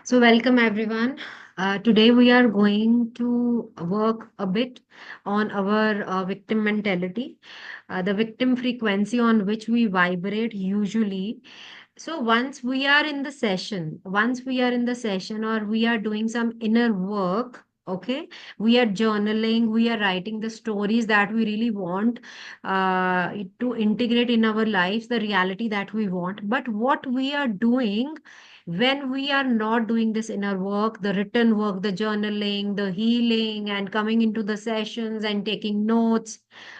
So, welcome everyone. Today, we are going to work a bit on our victim mentality, the victim frequency on which we vibrate usually. So, once we are in the session, or we are doing some inner work, okay, we are journaling, we are writing the stories that we really want to integrate in our lives, the reality that we want. But what we are doing when we are not doing this inner work, the written work, the journaling, the healing, and coming into the sessions and taking notes,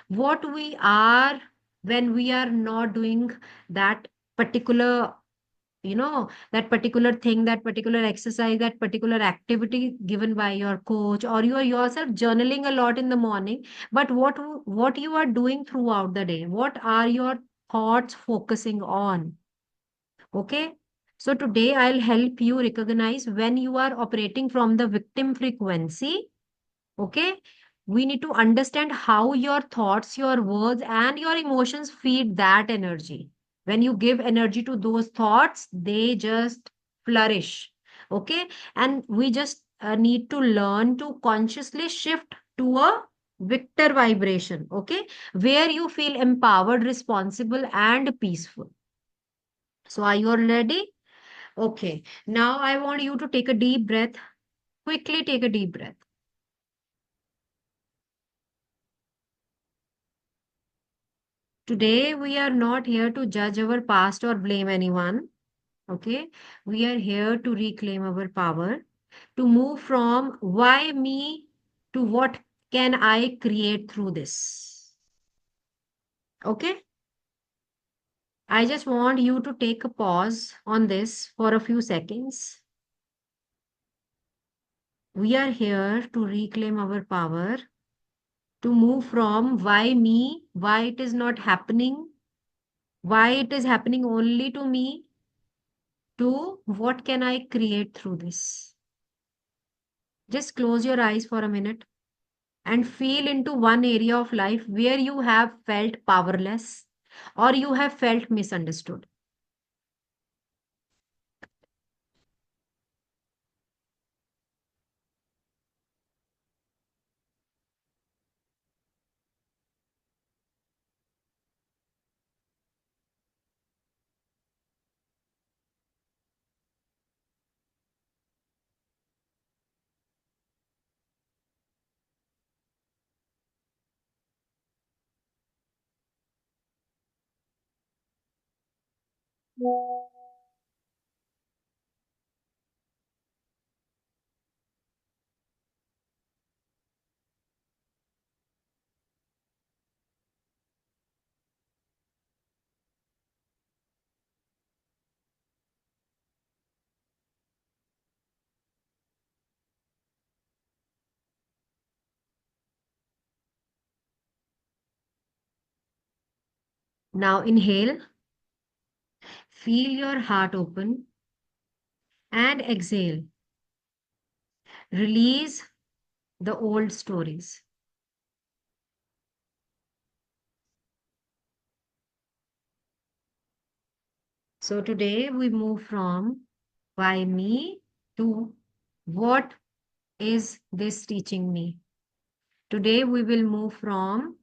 what we are when we are not doing that particular that particular thing, that particular exercise, that particular activity given by your coach, or you are yourself journaling a lot in the morning, but what you are doing throughout the day, what are your thoughts focusing on? Okay. So today I'll help you recognize when you are operating from the victim frequency. Okay. We need to understand how your thoughts, your words, and your emotions feed that energy. When you give energy to those thoughts, they just flourish. Okay. And we just need to learn to consciously shift to a victor vibration. Okay. Where you feel empowered, responsible, and peaceful. So are you all ready? Okay. Now I want you to take a deep breath. Quickly take a deep breath. Today, we are not here to judge our past or blame anyone. Okay. We are here to reclaim our power, to move from why me to what can I create through this. Okay. I just want you to take a pause on this for a few seconds. We are here to reclaim our power, to move from why me, why it is not happening, why it is happening only to me, to what can I create through this. Just close your eyes for a minute and feel into one area of life where you have felt powerless or you have felt misunderstood. Now inhale, feel your heart open, and exhale. Release the old stories. So today we move from why me to what is this teaching me? Today we will move from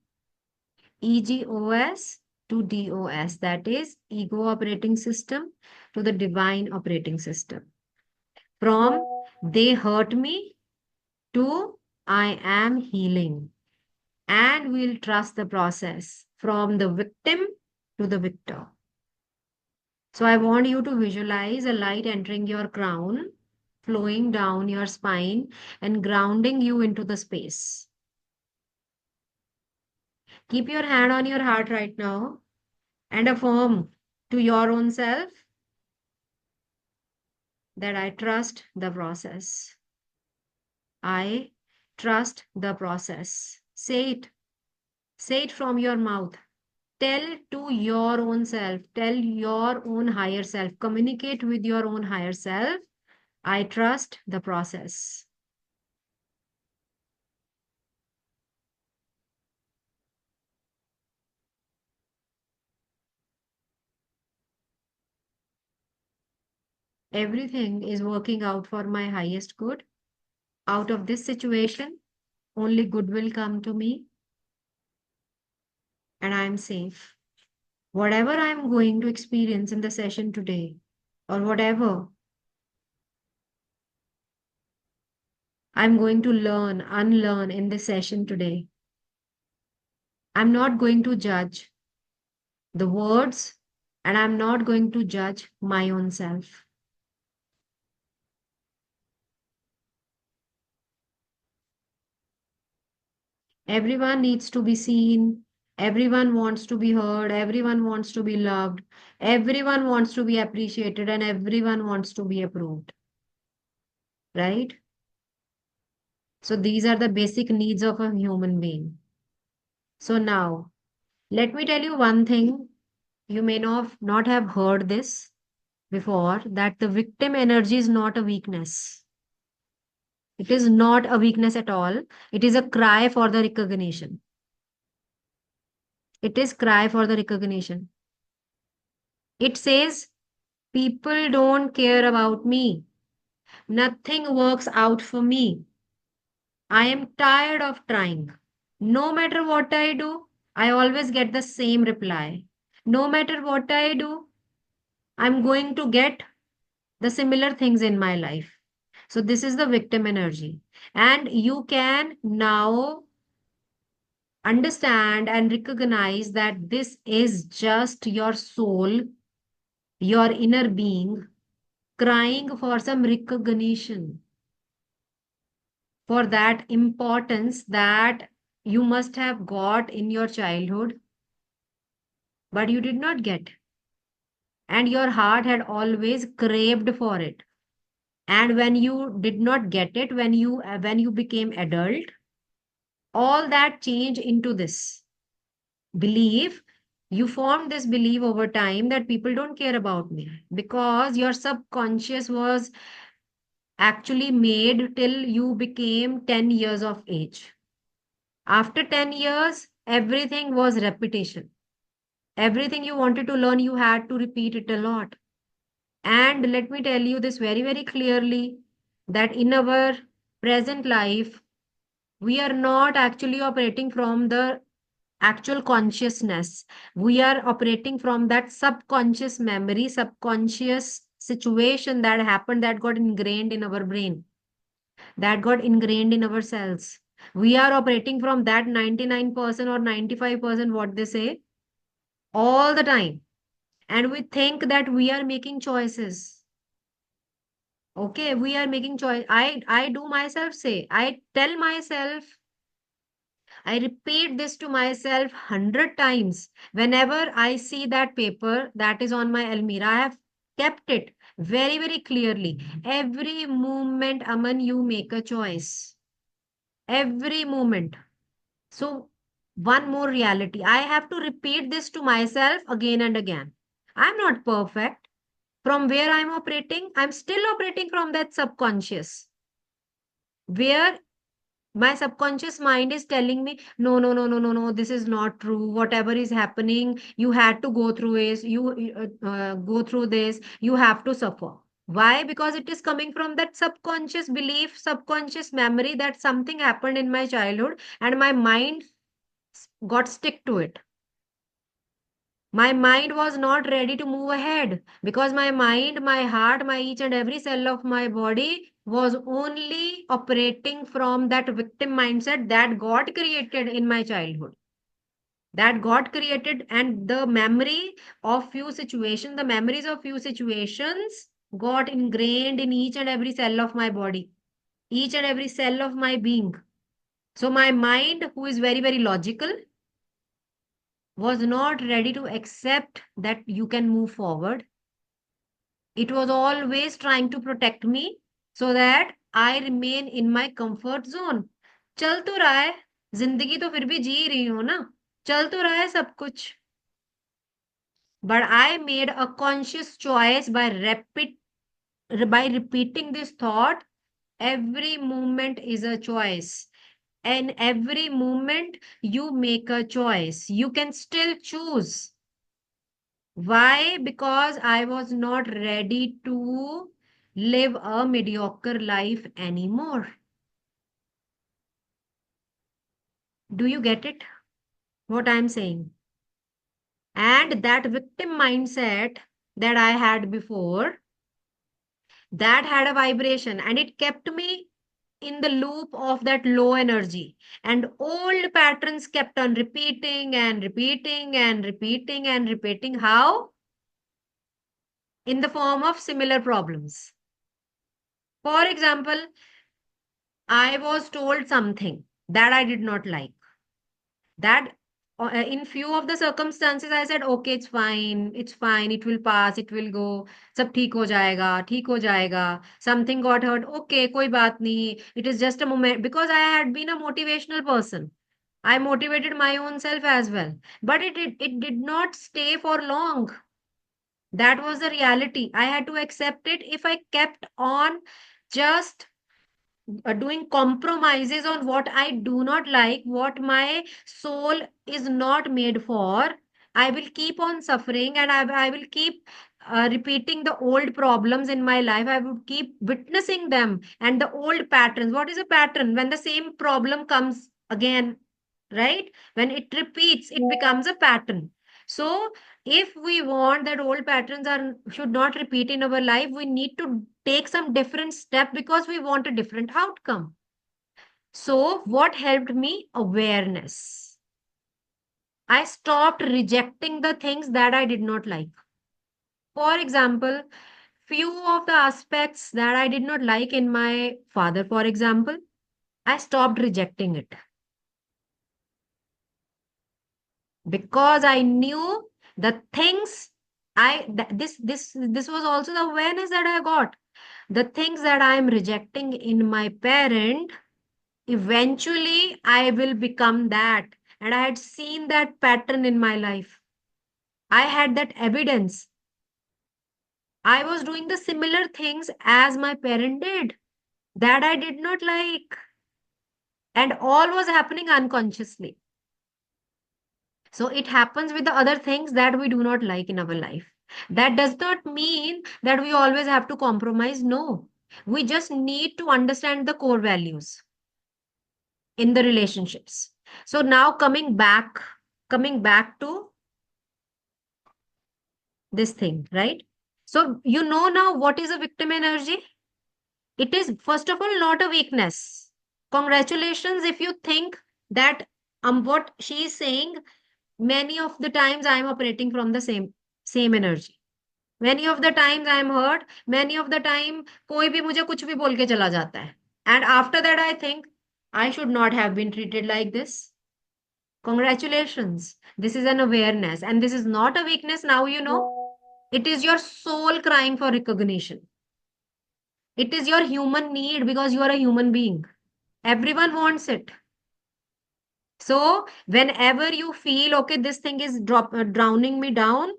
EGOS to DOS, that is ego operating system to the divine operating system. From they hurt me to I am healing. And we'll trust the process from the victim to the victor. So I want you to visualize a light entering your crown, flowing down your spine, and grounding you into the space. Keep your hand on your heart right now and affirm to your own self that I trust the process. I trust the process. Say it. Say it from your mouth. Tell to your own self. Tell your own higher self. Communicate with your own higher self. I trust the process. Everything is working out for my highest good. Out of this situation, only good will come to me, and I am safe. Whatever I am going to experience in the session today, or whatever I'm going to learn, unlearn in this session today, I'm not going to judge the words, and I'm not going to judge my own self. Everyone needs to be seen. Everyone wants to be heard. Everyone wants to be loved. Everyone wants to be appreciated, and everyone wants to be approved. Right? So these are the basic needs of a human being. So now, let me tell you one thing. You may not have heard this before, that the victim energy is not a weakness. It is not a weakness at all. It is a cry for the recognition. It is cry for the recognition. It says, people don't care about me. Nothing works out for me. I am tired of trying. No matter what I do, I always get the same reply. No matter what I do, I'm going to get the similar things in my life. So, this is the victim energy. And you can now understand and recognize that this is just your soul, your inner being, crying for some recognition, for that importance that you must have got in your childhood, but you did not get. And your heart had always craved for it. And when you did not get it, when you became adult, all that changed into this belief. You formed this belief over time that people don't care about me, because your subconscious was actually made till you became 10 years of age. After 10 years, everything was repetition. Everything you wanted to learn, you had to repeat it a lot. And let me tell you this very, very clearly, that in our present life, we are not actually operating from the actual consciousness. We are operating from that subconscious memory, subconscious situation that happened, that got ingrained in our brain, that got ingrained in our cells. We are operating from that 99% or 95%, what they say, all the time. And we think that we are making choices. Okay, we are making choice. I do myself say, I tell myself, I repeat this to myself 100 times. Whenever I see that paper that is on my almirah, I have kept it very, very clearly. Every moment, Aman, you make a choice. Every moment. So, one more reality. I have to repeat this to myself again and again. I'm not perfect. From where I'm operating, I'm still operating from that subconscious, where my subconscious mind is telling me, no, no, no, no, no, no, this is not true. Whatever is happening, you had to go through it. Go through this. You have to suffer. Why? Because it is coming from that subconscious belief, subconscious memory, that something happened in my childhood and my mind got stick to it. My mind was not ready to move ahead, because my mind, my heart, my each and every cell of my body was only operating from that victim mindset that got created in my childhood. That got created, and the memory of few situations, the memories of few situations got ingrained in each and every cell of my body, each and every cell of my being. So my mind, who is very, very logical, was not ready to accept that you can move forward. It was always trying to protect me so that I remain in my comfort zone. चल तो रहा है, जिंदगी तो फिर भी जी रही हूं ना, चल तो रहा है सब कुछ. But I made a conscious choice by repeating this thought. Every moment is a choice. And every moment you make a choice. You can still choose. Why? Because I was not ready to live a mediocre life anymore. Do you get it? What I'm saying? And that victim mindset that I had before, that had a vibration and it kept me in the loop of that low energy. And old patterns kept on repeating and repeating and repeating and repeating. How? In the form of similar problems. For example, I was told something that I did not like. That in few of the circumstances I said, okay, it's fine, it will pass, it will go, sab theek ho jayega, something got hurt, okay, koi baat nahi, it is just a moment, because I had been a motivational person. I motivated my own self as well, but it did not stay for long. That was the reality. I had to accept it. If I kept on just doing compromises on what I do not like, what my soul is not made for, I will keep on suffering, and I will keep repeating the old problems in my life. I would keep witnessing them and the old patterns. What is a pattern? When the same problem comes again, right? When it repeats, it becomes a pattern. So, if we want that old patterns are should not repeat in our life, we need to take some different step because we want a different outcome. So, what helped me? Awareness. I stopped rejecting the things that I did not like. For example, few of the aspects that I did not like in my father, for example, I stopped rejecting it because I knew the things this was also the awareness that I got. The things that I am rejecting in my parent, eventually I will become that. And I had seen that pattern in my life. I had that evidence. I was doing the similar things as my parent did that I did not like. And all was happening unconsciously. So it happens with the other things that we do not like in our life. That does not mean that we always have to compromise. No. We just need to understand the core values in the relationships. So now coming back to this thing, right? So you know now what is a victim energy? It is first of all not a weakness. Congratulations if you think that what she is saying, many of the times I am operating from the same energy. Many of the times I am hurt, many of the time कोई भी मुझे कुछ भी बोल के चला जाता है. And after that I think I should not have been treated like this. Congratulations. This is an awareness and this is not a weakness. Now you know. It is your soul crying for recognition. It is your human need because you are a human being. Everyone wants it. So, whenever you feel, okay, this thing is drowning me down,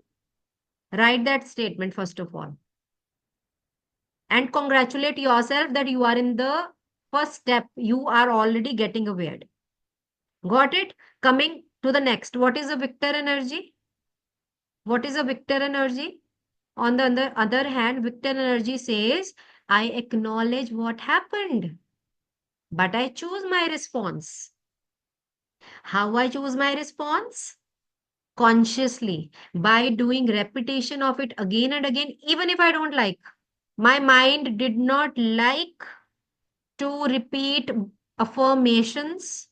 write that statement first of all. And congratulate yourself that you are in the first step. You are already getting aware. Got it? Coming to the next. What is a victor energy? What is a victor energy? On the other hand, victor energy says, I acknowledge what happened, but I choose my response. How I choose my response? Consciously, by doing repetition of it again and again, even if I don't like. My mind did not like to repeat affirmations.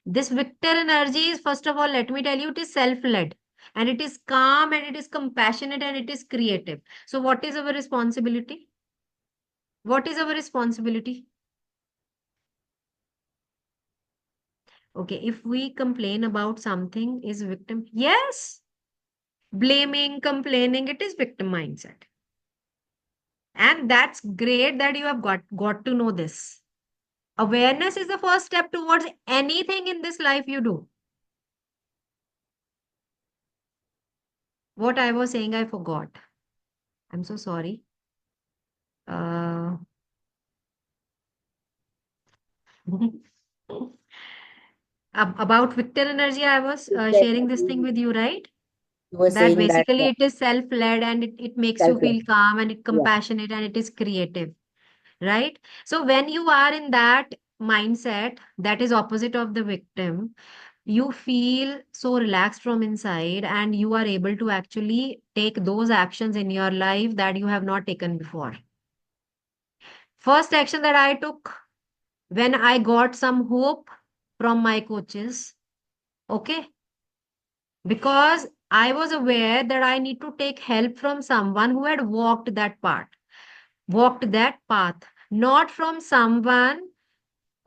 This victor energy is, first of all, let me tell you, it is self led and it is calm and it is compassionate and it is creative. So, what is our responsibility? What is our responsibility? Okay, if we complain about something, is victim? Yes. Blaming, complaining, it is victim mindset. And that's great that you have got to know this. Awareness is the first step towards anything in this life you do. What I was saying, I forgot. I'm so sorry. Uh, about Victor energy, I was sharing this thing with you, right? You were That saying that basically it is self-led, and it makes you self-love. feel calm and it Yeah. compassionate and it is creative, right? So when you are in that mindset that is opposite of the victim, you feel so relaxed from inside, and you are able to actually take those actions in your life that you have not taken before. First action that I took when I got some hope from my coaches, okay, because I was aware that I need to take help from someone who had walked that path, not from someone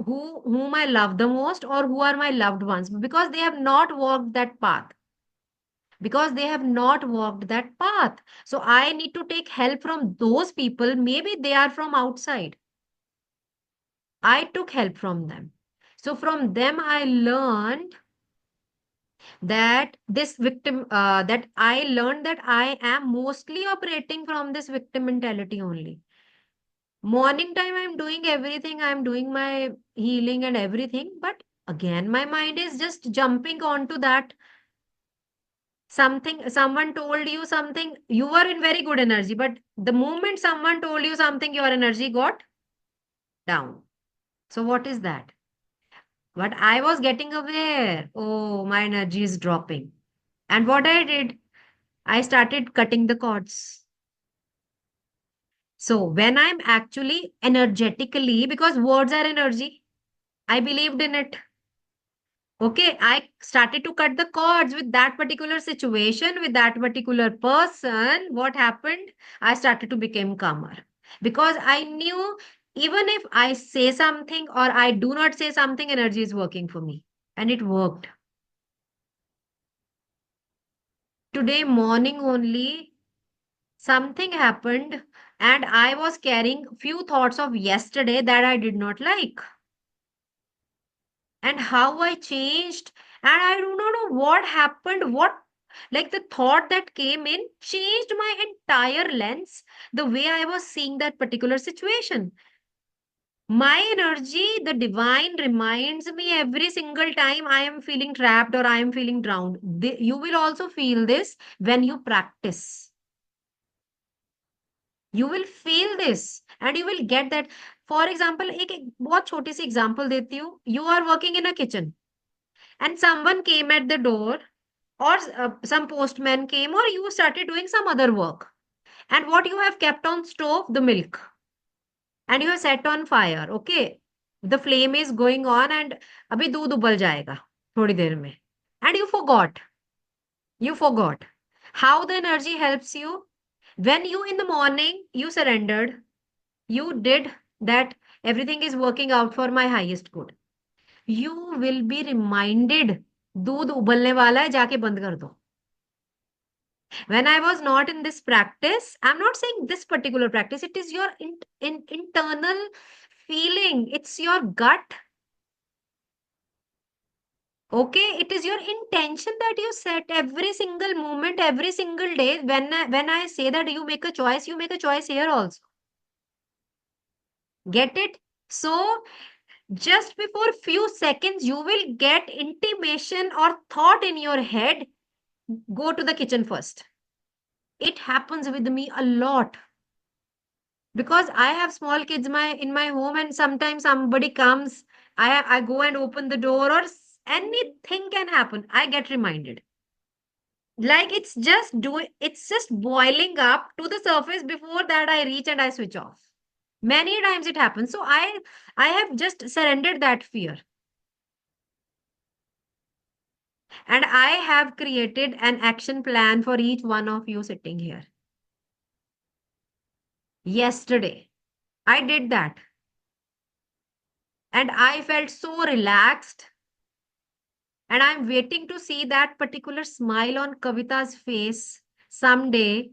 whom I love the most or who are my loved ones, because they have not walked that path. Because they have not walked that path. So I need to take help from those people. Maybe they are from outside. I took help from them. So from them, I learned that I learned that I am mostly operating from this victim mentality only. Morning time, I'm doing everything, I'm doing my healing and everything. But again, my mind is just jumping onto that something. Someone told you something, you were in very good energy, but the moment someone told you something, your energy got down. So what is that? But I was getting aware, oh, my energy is dropping. And what I did, I started cutting the cords. So when I'm actually energetically, because words are energy, I believed in it. Okay, I started to cut the cords with that particular situation, with that particular person. What happened? I started to become calmer because I knew even if I say something or I do not say something, energy is working for me. And it worked. Today morning only, something happened and I was carrying few thoughts of yesterday that I did not like. And how I changed. And I do not know what happened, like the thought that came in changed my entire lens, the way I was seeing that particular situation. My energy, the divine reminds me every single time I am feeling trapped or I am feeling drowned. You will also feel this when you practice. You will feel this and you will get that. For example, एक बहुत छोटी सी example देती हूँ. You are working in a kitchen and someone came at the door, or some postman came, or you started doing some other work, and what you have kept on stove, the milk, and you have set on fire. Okay, the flame is going on and abhi दूध ubal jayega थोड़ी देर में, and you forgot how the energy helps you. When you in the morning you surrendered, you did that, everything is working out for my highest good, you will be reminded दूध उबलने वाला है, जाके बंद कर दो. When I was not in this practice, I'm not saying this particular practice, it is your internal feeling, it's your gut. Okay, it is your intention that you set every single moment, every single day. When I say that you make a choice, you make a choice here also. Get it? So just before few seconds, you will get intimation or thought in your head. Go to the kitchen first. It happens with me a lot because I have small kids in my home, and sometimes somebody comes. I go and open the door, or anything can happen. I get reminded. Like it's just boiling up to the surface before that I reach and I switch off. Many times it happens. So I have just surrendered that fear, and I have created an action plan for each one of you sitting here. Yesterday, I did that, and I felt so relaxed. And I'm waiting to see that particular smile on Kavita's face someday,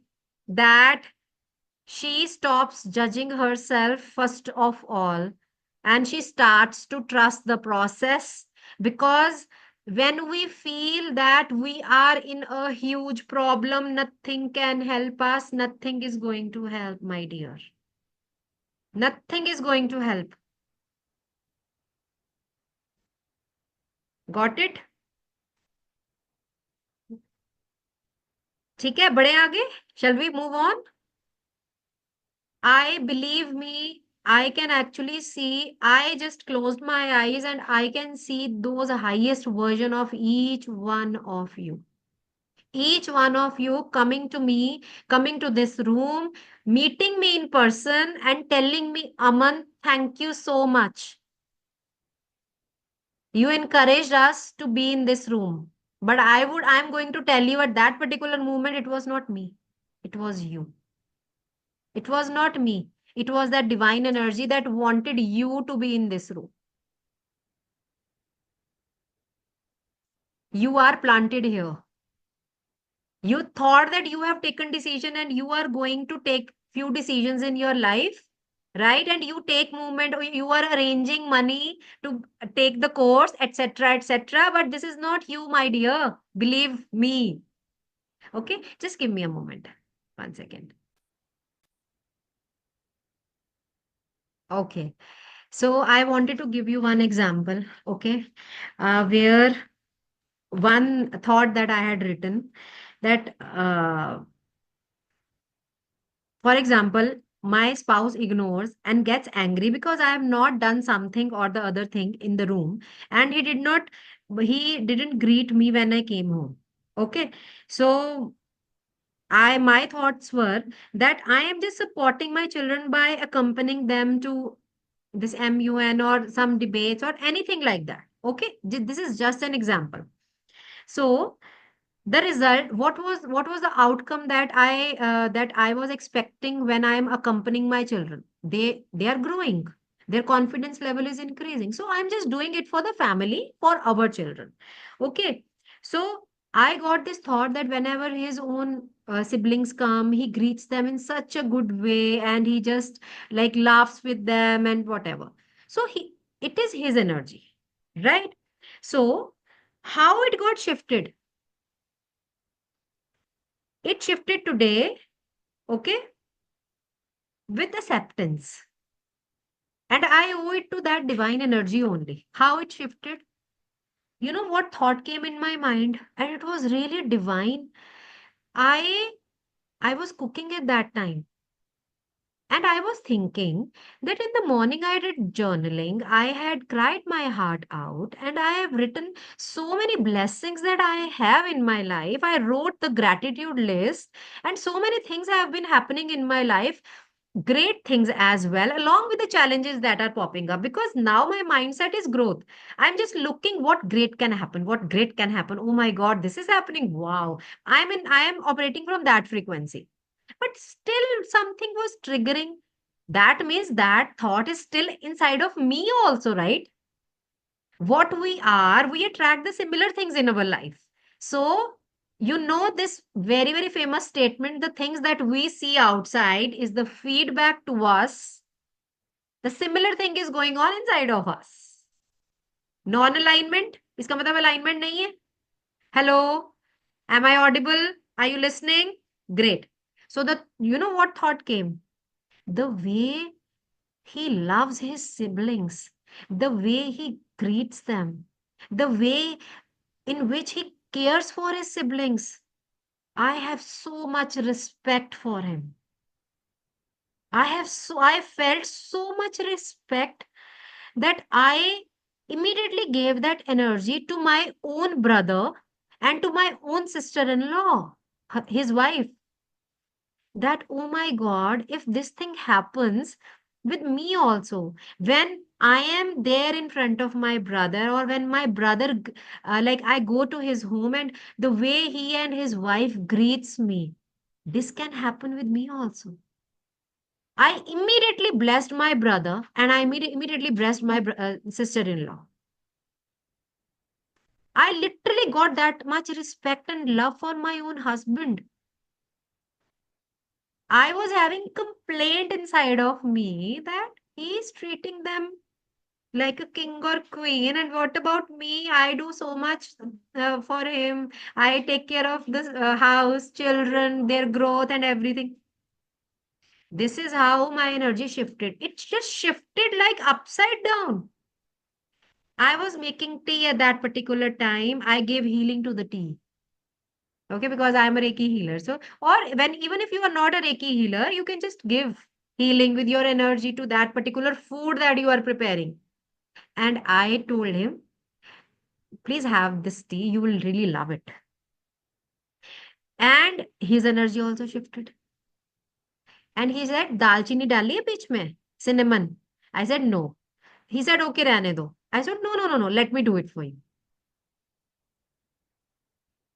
that she stops judging herself first of all and she starts to trust the process. Because when we feel that we are in a huge problem, nothing can help us, nothing is going to help, my dear. Nothing is going to help. Got it? ठीक है, बढ़े आगे। Shall we move on? I believe me, I can actually see, I just closed my eyes and I can see those highest version of each one of you. Each one of you coming to me, coming to this room, meeting me in person and telling me, Aman, thank you so much. You encouraged us to be in this room. But I'm going to tell you at that particular moment, it was not me. It was you. It was not me. It was that divine energy that wanted you to be in this room. You are planted here. You thought that you have taken decision and you are going to take few decisions in your life, right? And you take movement, or you are arranging money to take the course, etc., etc. But this is not you, my dear. Believe me. Okay, just give me a moment. 1 second. Okay. So I wanted to give you one example, okay, where one thought that I had written that, for example, my spouse ignores and gets angry because I have not done something or the other thing in the room, and he didn't greet me when I came home. Okay. So my thoughts were that I am just supporting my children by accompanying them to this MUN or some debates or anything like that. Okay. This is just an example. So the result, what was the outcome that I was expecting when I am accompanying my children? They are growing. Their confidence level is increasing. So I'm just doing it for the family, for our children. Okay. So I got this thought that whenever his own siblings come, he greets them in such a good way and he just like laughs with them and whatever. So it is his energy, right? So how it got shifted? It shifted today, okay, with acceptance. And I owe it to that divine energy only. How it shifted? You know what thought came in my mind? And it was really divine. I I was cooking at that time. And I was thinking that in the morning I did journaling. I had cried my heart out and I have written so many blessings that I have in my life. I wrote the gratitude list and so many things have been happening in my life, great things as well, along with the challenges that are popping up, because now my mindset is growth. I'm just looking what great can happen, what great can happen. Oh my God, this is happening. Wow. I am operating from that frequency. But still something was triggering. That means that thought is still inside of me also, right? What we are, we attract the similar things in our life. So, you know, this very, very famous statement, the things that we see outside is the feedback to us. The similar thing is going on inside of us. Non alignment, इसका मतलब alignment नहीं है. Hello, am I audible? Are you listening? Great. So, you know what thought came? The way he loves his siblings, the way he greets them, the way in which he cares for his siblings. I have so much respect for him. I felt so much respect that I immediately gave that energy to my own brother and to my own sister-in-law, his wife. That, oh my God, if this thing happens with me also, when I am there in front of my brother, or when my brother, like I go to his home and the way he and his wife greets me, this can happen with me also. I immediately blessed my brother and I immediately blessed my sister-in-law. I literally got that much respect and love for my own husband. I was having complaint inside of me that he's treating them like a king or queen. And what about me? I do so much for him. I take care of the house, children, their growth, and everything. This is how my energy shifted. It just shifted like upside down. I was making tea at that particular time. I gave healing to the tea. Okay, because I'm a Reiki healer. So, or when even if you are not a Reiki healer, you can just give healing with your energy to that particular food that you are preparing. And I told him, please have this tea. You will really love it. And his energy also shifted. And he said, दालचीनी डाली है बीच में, cinnamon. I said, no. He said, okay, रहने दो. I said, no, no, no, no, let me do it for you.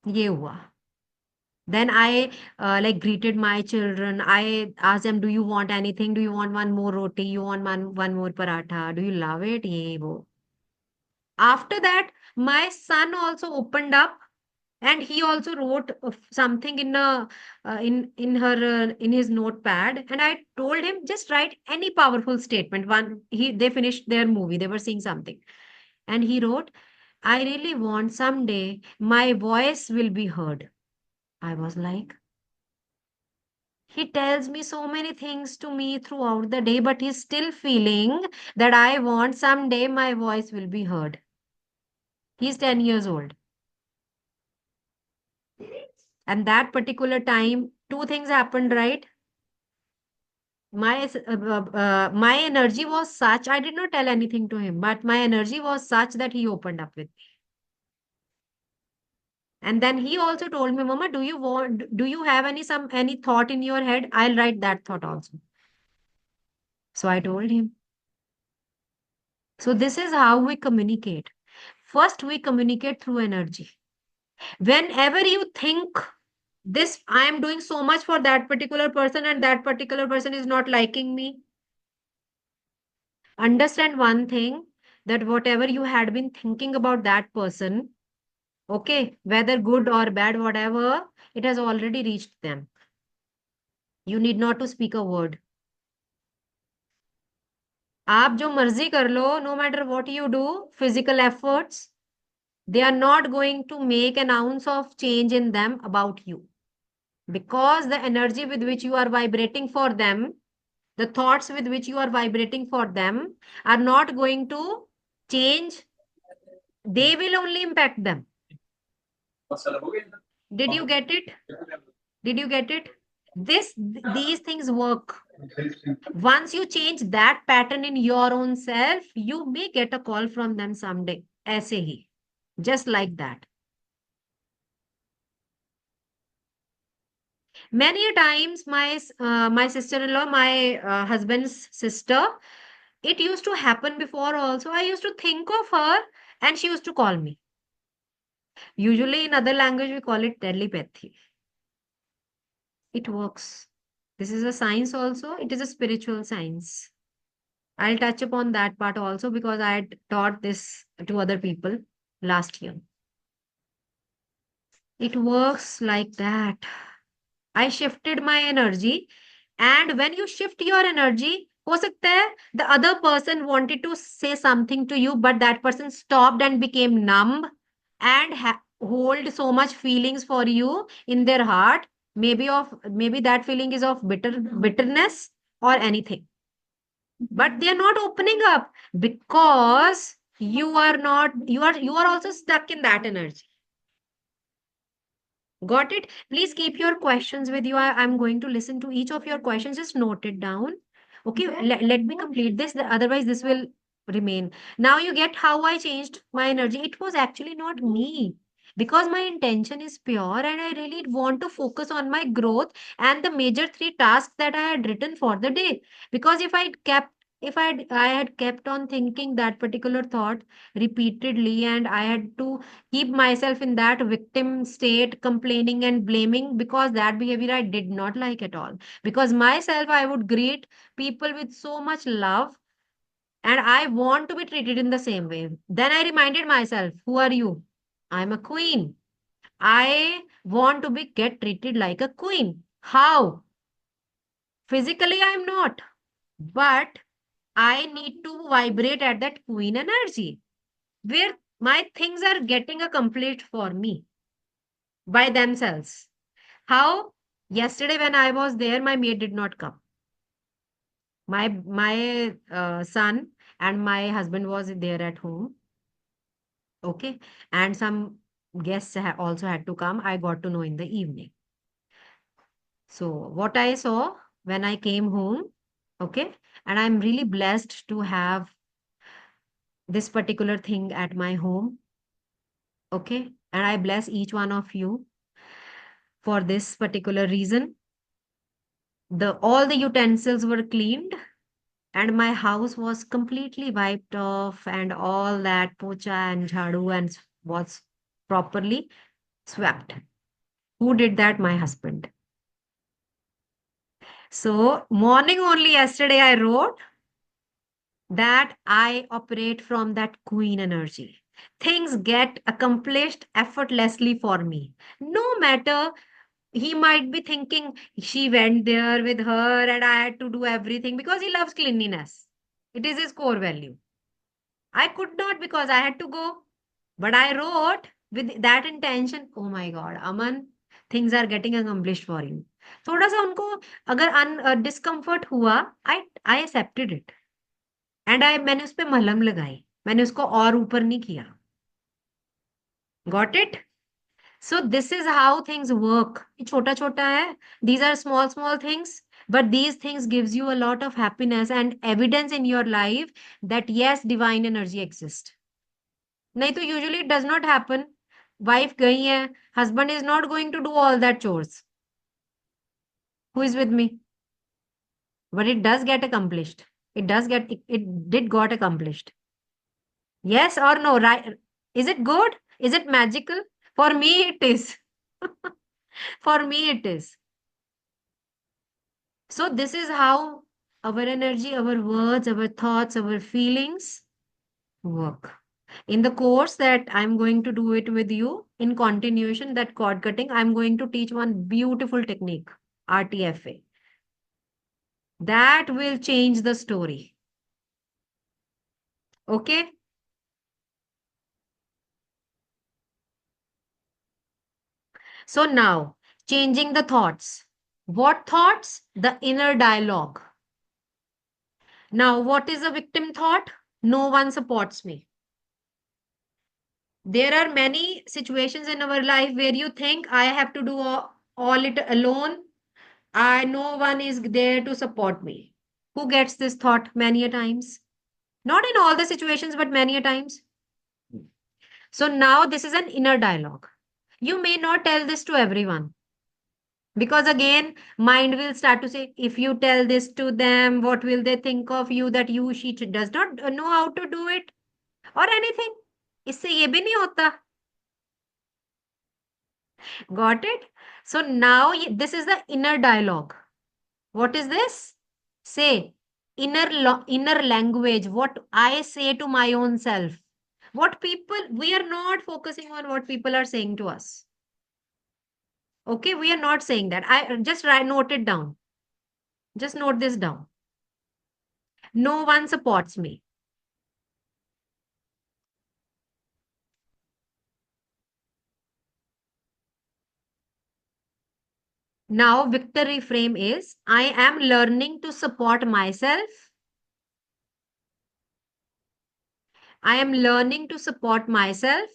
ये हुआ. Then I like greeted my children. I asked them, do you want anything? Do you want one more roti? You want one more paratha? Do you love it? Ye, wo. After that, my son also opened up and he also wrote something in a in his notepad, and I told him just write any powerful statement. One he They finished their movie, they were seeing something, and he wrote, I really want someday my voice will be heard. I was like, he tells me so many things to me throughout the day, but he's still feeling that I want someday my voice will be heard. He's 10 years old. And that particular time, two things happened, right? My energy was such, I did not tell anything to him, but my energy was such that he opened up with me. And then he also told me, Mama, do you have any thought in your head? I'll write that thought also. So I told him. So this is how we communicate. First, we communicate through energy. Whenever you think this, I am doing so much for that particular person and that particular person is not liking me, understand one thing, that whatever you had been thinking about that person, okay, whether good or bad, whatever, it has already reached them. You need not to speak a word. आप जो मर्जी कर लो, no matter what you do, physical efforts, they are not going to make an ounce of change in them about you. Because the energy with which you are vibrating for them, the thoughts with which you are vibrating for them are not going to change. They will only impact them. Did you get it? Did you get it? These things work. Once you change that pattern in your own self, you may get a call from them someday. ऐसे ही. Just like that. Many a times, my sister-in-law, my husband's sister, it used to happen before also. I used to think of her and she used to call me. Usually in other language, we call it telepathy. It works. This is a science also. It is a spiritual science. I'll touch upon that part also because I had taught this to other people last year. It works like that. I shifted my energy, and when you shift your energy, हो सकता है the other person wanted to say something to you, but that person stopped and became numb and hold so much feelings for you in their heart. Maybe that feeling is of bitterness or anything, but they are not opening up because you are also stuck in that energy. Got it? Please keep your questions with you. I'm going to listen to each of your questions. Just note it down. Okay, let me complete this. Otherwise, this will remain. Now you get how I changed my energy. It was actually not me, because my intention is pure and I really want to focus on my growth and the major three tasks that I had written for the day. Because if I had kept on thinking that particular thought repeatedly, and I had to keep myself in that victim state, complaining and blaming, because that behavior I did not like at all. Because myself, I would greet people with so much love and I want to be treated in the same way. Then I reminded myself, who are you? I'm a queen. I want to be get treated like a queen. How? Physically, I'm not, but I need to vibrate at that queen energy where my things are getting accomplished for me by themselves. How? Yesterday when I was there, my maid did not come. My son and my husband was there at home. Okay, and some Guests also had to come. I got to know in the evening. So what I saw when I came home, okay, and I'm really blessed to have this particular thing at my home, okay, and I bless each one of you for this particular reason. The all the utensils were cleaned and my house was completely wiped off and all that pocha and jhadu and was properly swept. Who did that? My husband. So morning only yesterday I wrote that I operate from that queen energy. Things get accomplished effortlessly for me. No matter, he might be thinking she went there with her and I had to do everything because he loves cleanliness. It is his core value. I could not because I had to go. But I wrote with that intention, oh my God, Aman, things are getting accomplished for you. थोड़ा सा उनको अगर discomfort हुआ I accepted it and I मैंने उस पे मलहम लगाई मैंने उसको और ऊपर नहीं किया got it so this is how things work छोटा छोटा है these are small small things but these things gives you a lot of happiness and evidence in your life that yes divine energy exists नहीं तो usually does not happen wife गई है husband is not going to do all that chores who is with me but it does get accomplished it does get it did got accomplished yes or no right is it good is it magical for me it is for me it is so this is how our energy our words our thoughts our feelings work in the course that I'm going to do it with you in continuation that cord cutting I'm going to teach one beautiful technique rtfa that will change the story okay so now changing the thoughts what thoughts the inner dialogue now what is a victim thought no one supports me there are many situations in our life where you think I have to do all it alone I no one is there to support me. Who gets this thought many a times? Not in all the situations, but many a times. So now this is an inner dialogue. You may not tell this to everyone because again, mind will start to say, if you tell this to them, what will they think of you that you she does not know how to do it or anything. इससे ये भी नहीं होता. Got it? So now this is the inner dialogue. What is this? Say inner language. What I say to my own self. What people we are not focusing on what people are saying to us. Okay, we are not saying that. I just write note it down. Just note this down. No one supports me. Now victory frame is I am learning to support myself. I am learning to support myself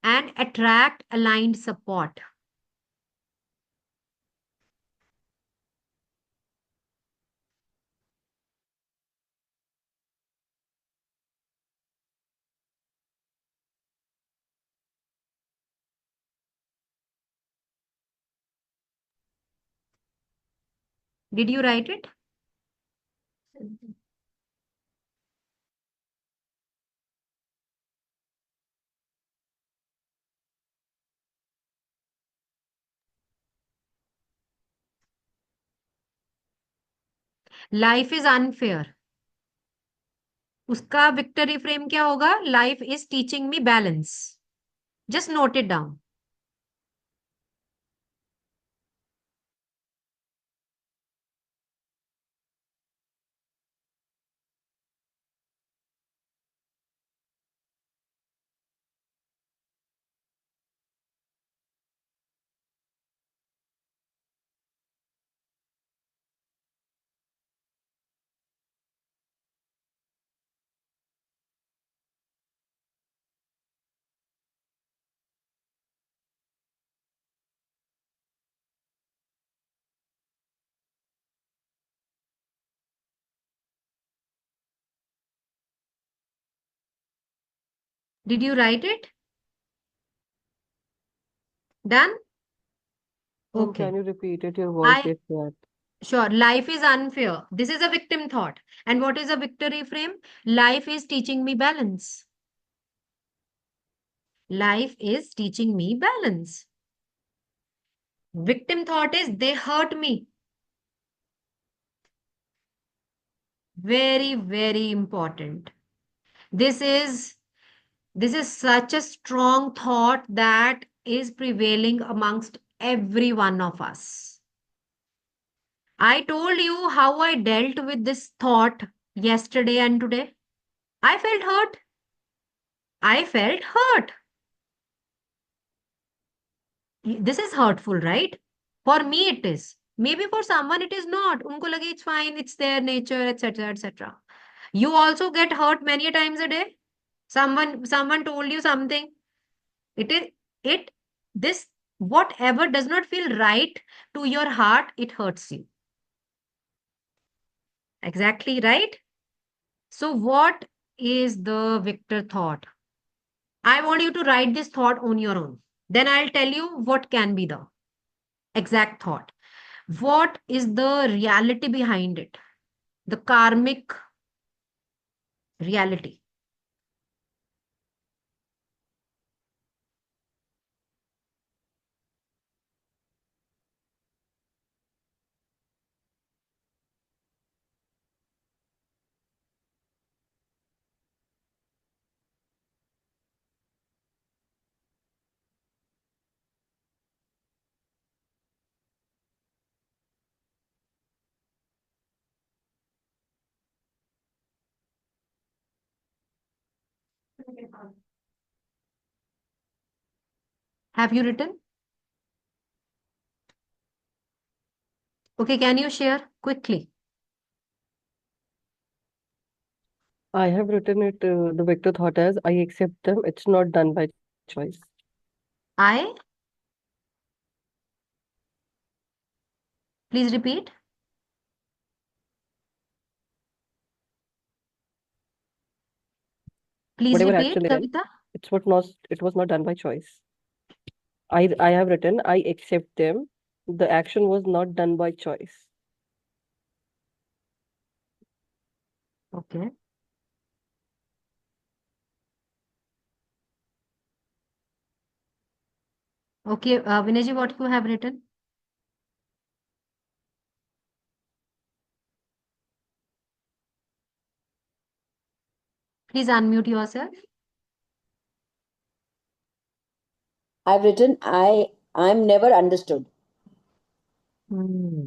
and attract aligned support. Did you write it? Life is unfair. उसका victory frame क्या होगा life is teaching me balance just note it down Did you write it? Done? Can Okay. you repeat it? Your voice I is bad. Sure. Life is unfair. This is a victim thought. And what is a victory frame? Life is teaching me balance. Life is teaching me balance. Victim thought is they hurt me. Very, very important. This is this is such a strong thought that is prevailing amongst every one of us. I told you how I dealt with this thought yesterday and today. I felt hurt. I felt hurt. This is hurtful, right? For me, it is. Maybe for someone, it is not. Unko lage it's fine, it's their nature, etc., etc. You also get hurt many a times a day. Someone told you something. It is it this whatever does not feel right to your heart, it hurts you. Exactly right. So, what is the victor thought? I want you to write this thought on your own. Then I'll tell you what can be the exact thought. What is the reality behind it? The karmic reality. Have you written? Okay, can you share quickly? I have written it, the victor thought as I accept them. It's not done by choice. I, please repeat. Please Whatever action repeat, they did, Kavita. it was not done by choice. I have written I accept them. The action was not done by choice. Okay. Okay, Vinayji, what you have written? Please unmute yourself. I've written I'm never understood. Hmm.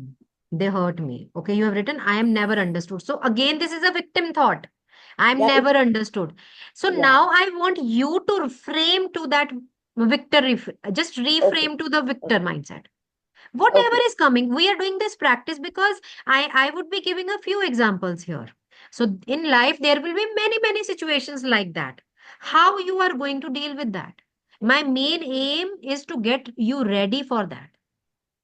They hurt me. Okay, you have written, I am never understood. So again, this is a victim thought. I'm Yeah, never understood. So yeah. now I want you to frame to that victor, just Okay, reframe to the victor okay, mindset. Whatever okay. is coming, we are doing this practice because I would be giving a few examples here. So in life, there will be many, many situations like that. How you are going to deal with that? My main aim is to get you ready for that.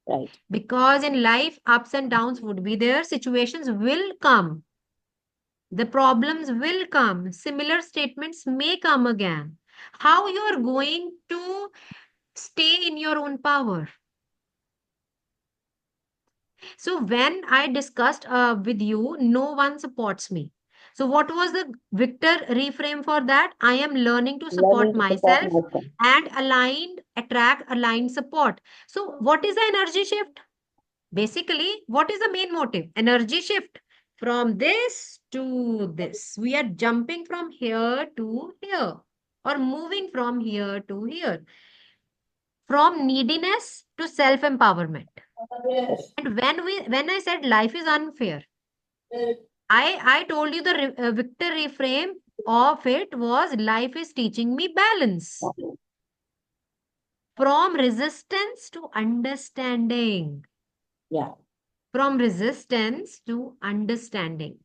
Right. Because in life, ups and downs would be there, situations will come, the problems will come, similar statements may come again. How you are going to stay in your own power? So when I discussed with you, no one supports me. So what was the Victor reframe for that? I am learning to support Learning to support myself myself. and aligned, attract aligned support. So what is the energy shift? Basically, what is the main motive? Energy shift from this to this. We are jumping from here to here or moving from here to here, from neediness to self empowerment. Yes. And when I said life is unfair, I told you the Victor reframe of it was life is teaching me balance from resistance to understanding. Yeah. From resistance to understanding.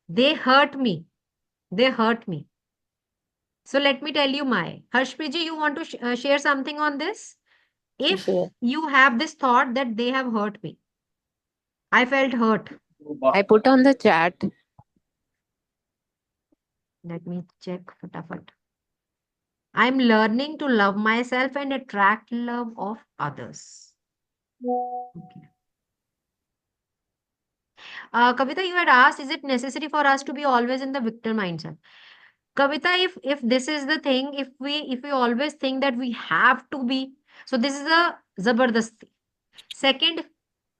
They hurt me. They hurt me. So let me tell you my. Harshpriji, you want to share something on this? Share. If you have this thought that they have hurt me, I felt hurt. I put on the chat. Let me check. Fatafat. I'm learning to love myself and attract love of others. Okay. Kavita, you had asked, is it necessary for us to be always in the victim mindset? Kavita, if this is the thing, if we always think that we have to be, so this is a zabardasti. Second,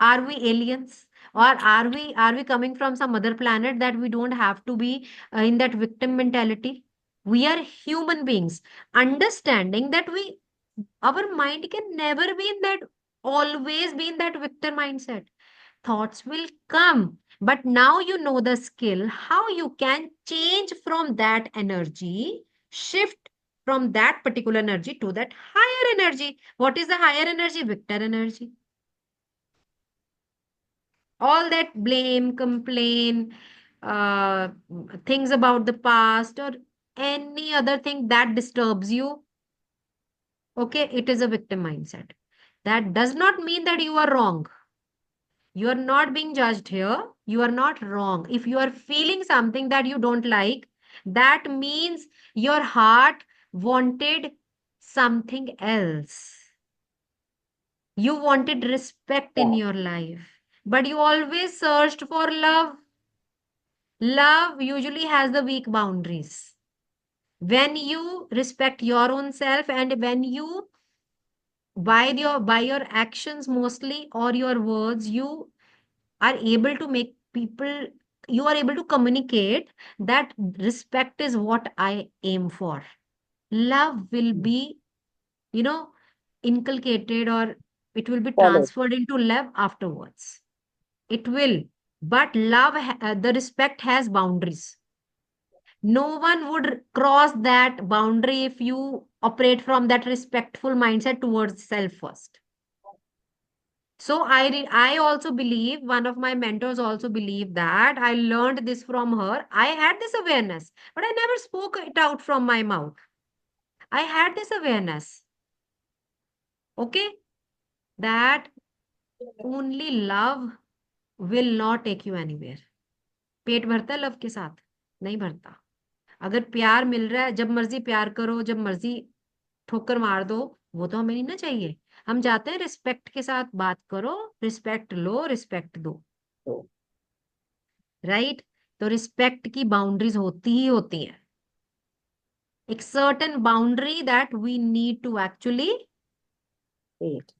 are we aliens? Or are we coming from some other planet that we don't have to be in that victim mentality? We are human beings, understanding that our mind can never be in that, always be in that victim mindset. Thoughts will come, but now you know the skill how you can change from that energy, shift from that particular energy to that higher energy. What is the higher energy? Victor energy. All that blame, complain, uh, things about the past, or any other thing that disturbs you, okay, it is a victim mindset. That does not mean that you are wrong. You are not being judged here. You are not wrong. If you are feeling something that you don't like, that means your heart wanted something else. You wanted respect in Yeah. your life, but you always searched for love. Love usually has the weak boundaries. When you respect your own self, and when you, by your actions mostly, or your words, you are able to make people, you are able to communicate that respect is what I aim for. Love will Mm. be, you know, inculcated, or it will be Followed. transferred into love afterwards. It will. But the respect has boundaries. No one would cross that boundary if you operate from that respectful mindset towards self first. So I also believe, one of my mentors also believe that I learned this from her. I had this awareness, but I never spoke it out from my mouth. I had this awareness, okay, that only love will not take you anywhere. पेट भरता है love के साथ? नहीं भरता. अगर प्यार मिल रहा है, जब मर्जी प्यार करो, जब मर्जी ठोकर मार दो, वो तो हमें नहीं ना चाहिए. हम चाहते हैं रिस्पेक्ट के साथ बात करो, रिस्पेक्ट लो, रिस्पेक्ट दो. So, right? तो रिस्पेक्ट की बाउंड्रीज होती ही होती हैं. एक certain boundary that we need to actually. wait,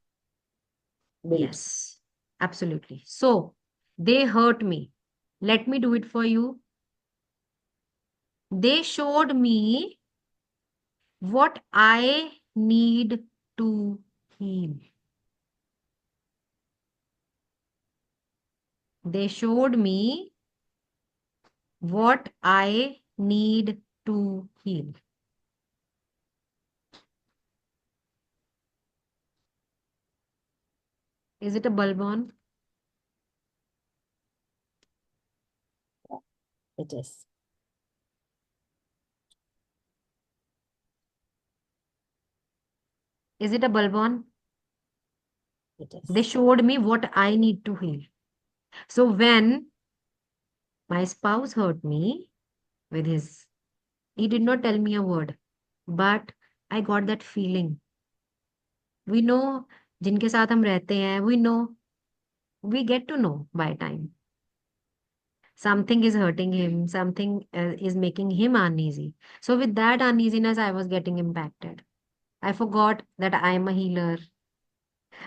build. Yes, absolutely. So they hurt me, let me do it for you. They showed me what I need to heal. They showed me what I need to heal. Is it a bulb on? It is. Is it a bulb on? It They is. showed me what I need to heal. So when my spouse hurt me with his, he did not tell me a word, but I got that feeling. We know, जिनके साथ हम रहते हैं, we know, we get to know by time. Something is hurting him, something is making him uneasy. So with that uneasiness, I was getting impacted. I forgot that I am a healer.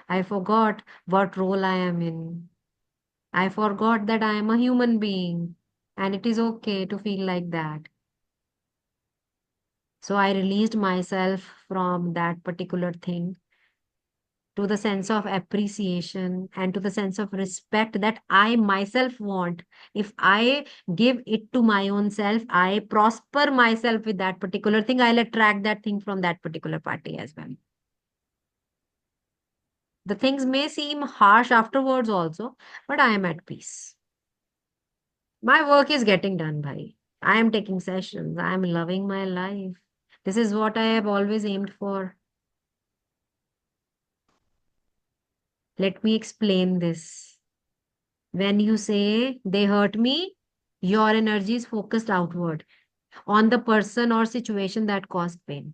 I forgot what role I am in. I forgot that I am a human being, and it is okay to feel like that. So I released myself from that particular thing to the sense of appreciation and to the sense of respect that I myself want. If I give it to my own self, I prosper myself with that particular thing, I'll attract that thing from that particular party as well. The things may seem harsh afterwards also, but I am at peace. My work is getting done, bhai. I am taking sessions. I am loving my life. This is what I have always aimed for. Let me explain this. When you say they hurt me, your energy is focused outward on the person or situation that caused pain.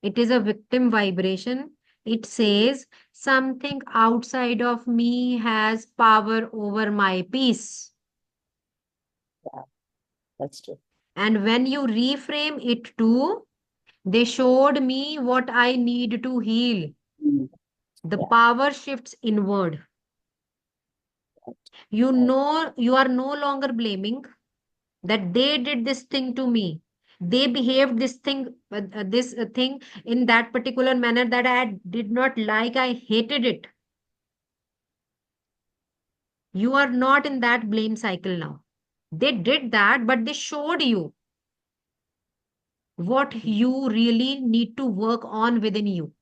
It is a victim vibration. It says something outside of me has power over my peace. Yeah, that's true. And when you reframe it to, they showed me what I need to heal, Mm. the Yeah, power shifts inward. right, You right. know, you are no longer blaming that they did this thing to me. They behaved this thing in that particular manner that I did not like. I hated it. You are not in that blame cycle now. They did that, but they showed you what you really need to work on within you.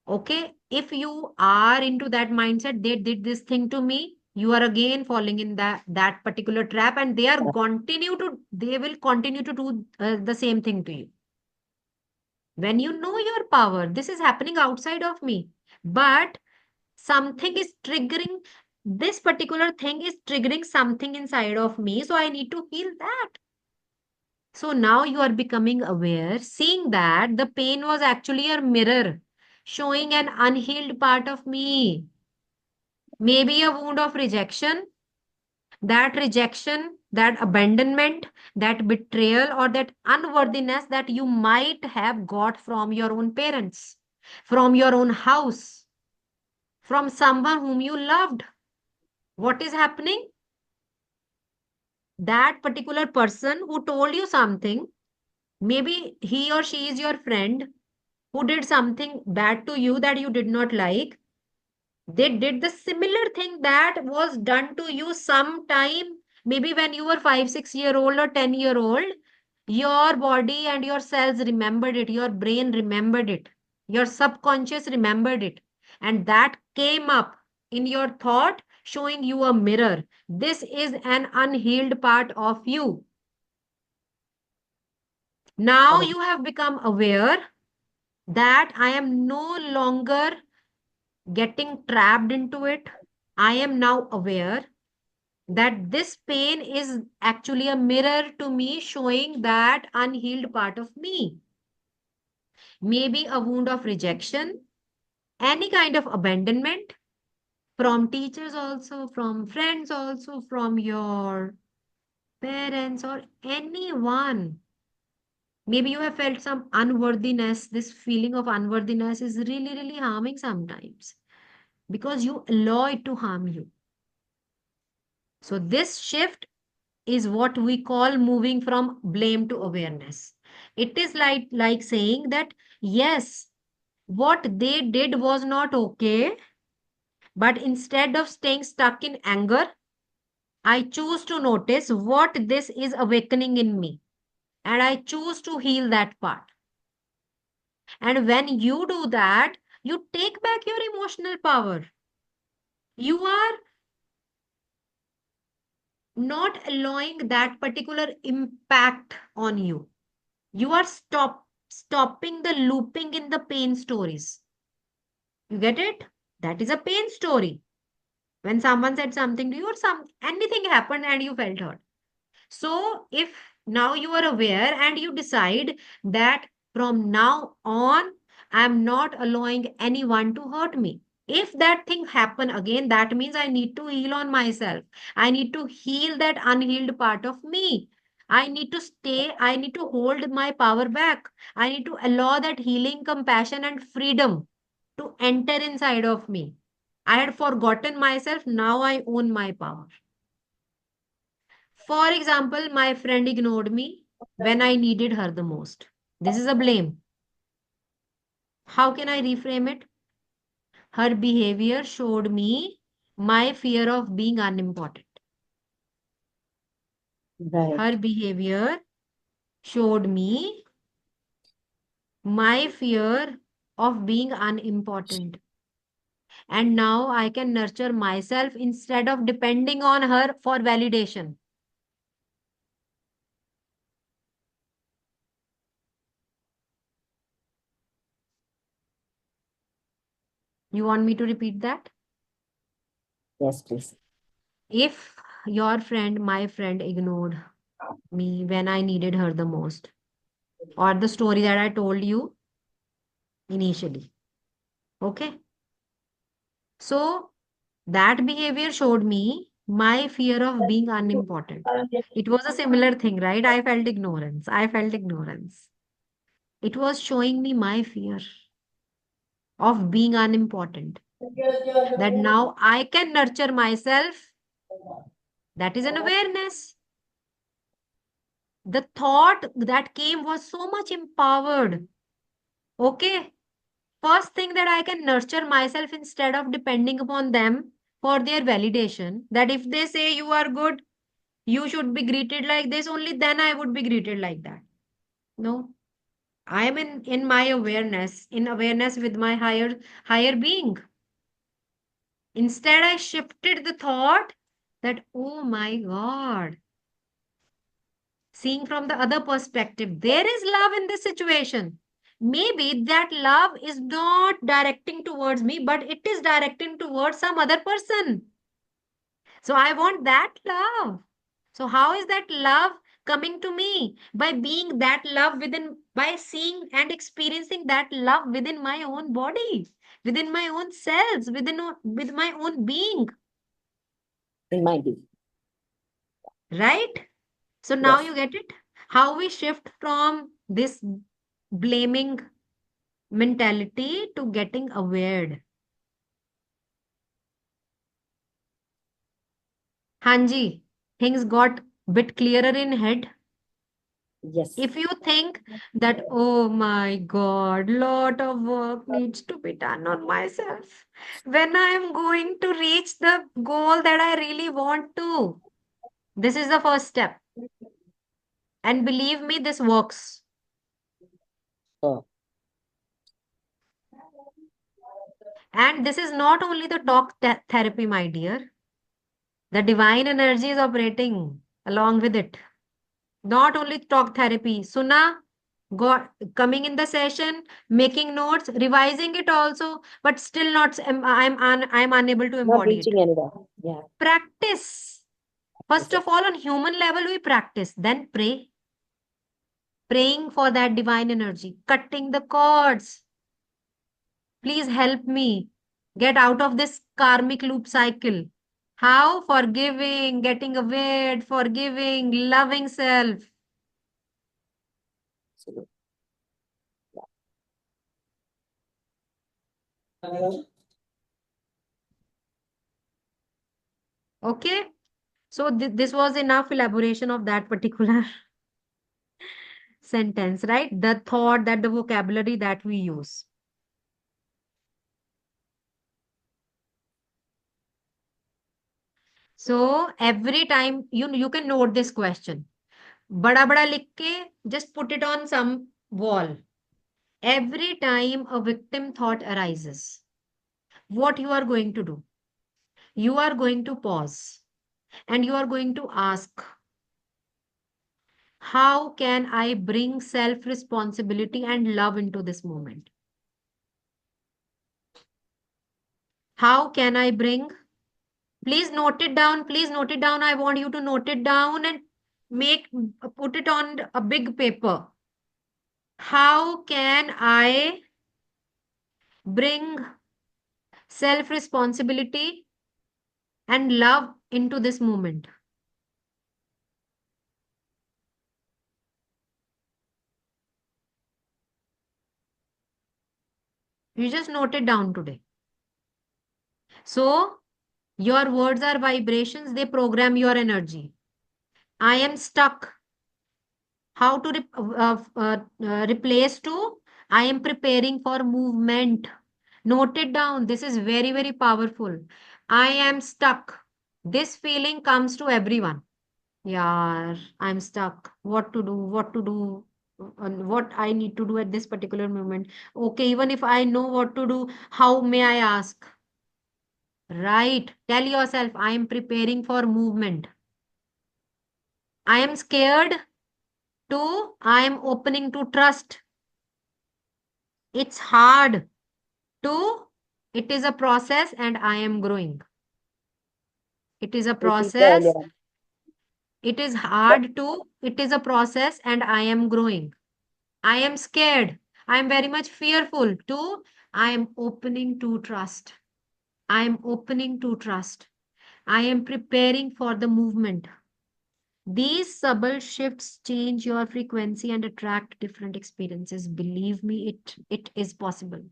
Okay, if you are into that mindset, they did this thing to me, you are again falling in that particular trap, and Yeah, they will continue to do the same thing to you. When you know your power, this is happening outside of me, but something is triggering, this particular thing is triggering something inside of me, so I need to heal that. So now you are becoming aware, seeing that the pain was actually a mirror showing an unhealed part of me. Maybe a wound of rejection, that abandonment, that betrayal, or that unworthiness that you might have got from your own parents, from your own house, from someone whom you loved. What is happening? That particular person who told you something, maybe he or she is your friend who did something bad to you that you did not like. They did the similar thing that was done to you sometime, maybe when you were 5, 6 year old or 10-year old. Your body and your cells remembered it, your brain remembered it, your subconscious remembered it, and that came up in your thought, showing you a mirror. This is an unhealed part of you. Now correct. you have become aware that I am no longer getting trapped into it. I am now aware that this pain is actually a mirror to me, showing that unhealed part of me. Maybe a wound of rejection, any kind of abandonment from teachers, also from friends, also from your parents, or anyone. Maybe you have felt some unworthiness. This feeling of unworthiness is really, really harming sometimes because you allow it to harm you. So, this shift is what we call moving from blame to awareness. It is like saying that, yes, what they did was not okay, but instead of staying stuck in anger, I choose to notice what this is awakening in me, and I choose to heal that part. And when you do that, you take back your emotional power. You are not allowing that particular impact on you. You are stopping the looping in the pain stories. You get it? That is a pain story. When someone said something to you, or anything happened and you felt hurt. So if now you are aware and you decide that from now on, I'm not allowing anyone to hurt me. If that thing happen again, that means I need to heal on myself. I need to heal that unhealed part of me. I need to hold my power back. I need to allow that healing, compassion, and freedom to enter inside of me. I had forgotten myself. Now I own my power. For example, my friend ignored me when I needed her the most. This is a blame. How can I reframe it? Her behavior showed me my fear of being unimportant. Her Right. behavior showed me my fear of being unimportant. And now I can nurture myself instead of depending on her for validation. You want me to repeat that? Yes, please. If your friend, my friend, ignored me when I needed her the most, or the story that I told you initially. Okay. So that behavior showed me my fear of being unimportant. It was a similar thing, right? I felt ignorance. I felt ignorance. It was showing me my fear of being unimportant. That now I can nurture myself. That is an awareness. The thought that came was so much empowered. Okay. First thing, that I can nurture myself instead of depending upon them for their validation. That if they say you are good, you should be greeted like this, only then I would be greeted like that. No. I am in my awareness, in awareness with my higher being. Instead, I shifted the thought that, oh my God, seeing from the other perspective, there is love in this situation. Maybe that love is not directing towards me, but it is directing towards some other person. So I want that love. So how is that love coming to me? By being that love within, by seeing and experiencing that love within my own body, within my own cells, with my own being, In my be. right? So now Yes. you get it? How we shift from this blaming mentality to getting aware. Hanji, things got bit clearer in head. Yes. If you think that, oh my God, lot of work needs to be done on myself, when I am going to reach the goal that I really want to, this is the first step. And believe me, this works. Oh, And this is not only the therapy, my dear. The divine energy is operating along with it. Not only talk therapy. Suna, got coming in the session, making notes, revising it also, but still not. I'm unable to not embody it. reaching anywhere. Yeah. Practice. Yes, First yes. of all, on human level, we practice. Then pray. Praying for that divine energy. Cutting the cords. Please help me get out of this karmic loop cycle. How? Forgiving, getting aware, forgiving, loving self. Absolutely. Okay? So this was enough elaboration of that particular sentence, right? The thought, that the vocabulary that we use. So every time you can note this question. Bada bada लिख के just put it on some wall. Every time a victim thought arises, what you are going to do? You are going to pause and you are going to ask, how can I bring self responsibility and love into this moment? How can I bring? Please note it down. Please note it down. I want you to note it down and make put it on a big paper. How can I bring self responsibility and love into this moment? You just note it down today. So your words are vibrations, they program your energy. I am stuck. How to replace to? I am preparing for movement. Note it down. This is very, very powerful. I am stuck. This feeling comes to everyone. Yeah, I'm stuck. What to do? What to do? What I need to do at this particular moment. Okay, even if I know what to do, how may I ask? Right. Tell yourself, I am preparing for movement. I am scared to, I am opening to trust. It's hard to, it is a process and I am growing. It is a Repeat the process. earlier. It is hard to, it is a process, and I am growing. I am scared. I am very much fearful too. I am opening to trust. I am opening to trust. I am preparing for the movement. These subtle shifts change your frequency and attract different experiences. Believe me, it is possible.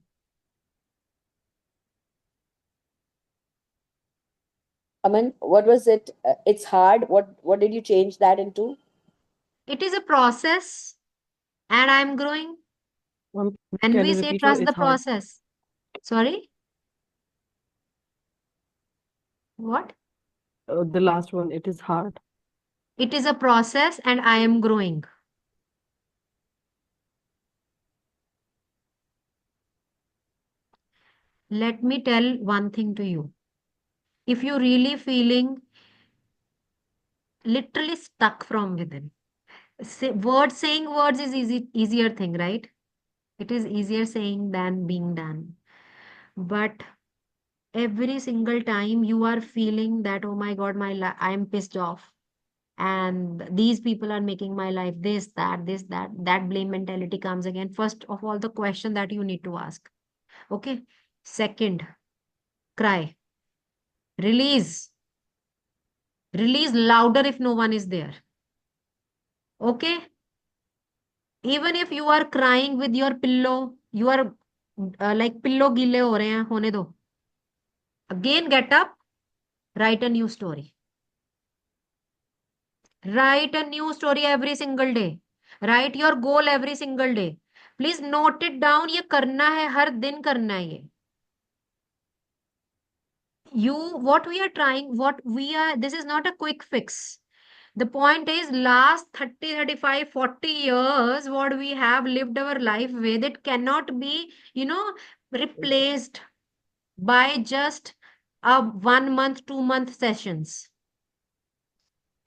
Aman, what was it? It's hard. What did you change that into? It is a process, and I am growing. When Can we you say repeat your trust the it's hard? process, sorry, what? The last one, it is hard. It is a process, and I am growing. Let me tell one thing to you. If you're really feeling literally stuck from within, saying words is easier thing, right? It is easier saying than being done. But every single time you are feeling that, oh my God, I am pissed off, and these people are making my life that blame mentality comes again. First of all, the question that you need to ask. Okay. Second, cry. Release. Release louder if no one is there. Okay. Even if you are crying with your pillow, you are like pillow gille ho rahe hain, hone do. Again, get up, write a new story. Write a new story every single day. Write your goal every single day. Please note it down. ये करना है, हर दिन करना है ये. What we are trying, this is not a quick fix. The point is, last 30, 35, 40 years, what we have lived our life with, it cannot be, replaced by just a 1 month, 2 month sessions.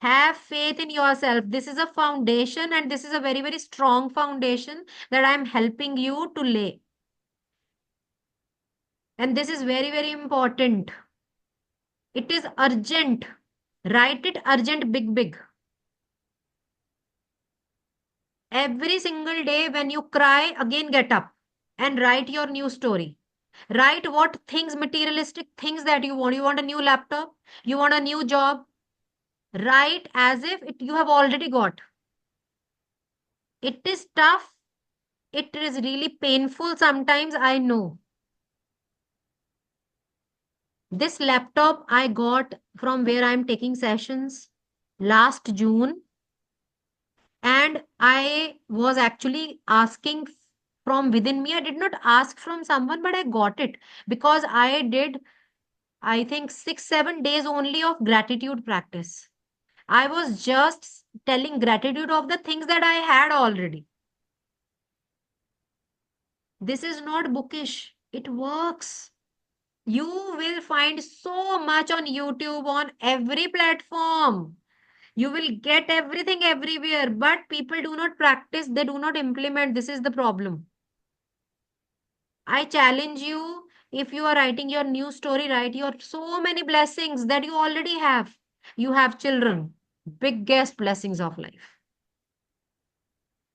Have faith in yourself. This is a foundation, and this is a very, very strong foundation that I'm helping you to lay. And this is very, very important. It is urgent. Write it urgent, big, big. Every single day when you cry, again get up and write your new story. Write what things, materialistic things that you want. You want a new laptop, you want a new job. Write as if you have already got. It is tough. It is really painful sometimes, I know. This laptop I got from where I'm taking sessions last June, and I was actually asking from within me. I did not ask from someone, but I got it because I did, I think, 6, 7 days only of gratitude practice. I was just telling gratitude of the things that I had already. This is not bookish, it works. You will find so much on YouTube, on every platform. You will get everything everywhere, but people do not practice, they do not implement. This is the problem. I challenge you, if you are writing your new story, write your so many blessings that you already have. You have children, biggest blessings of life.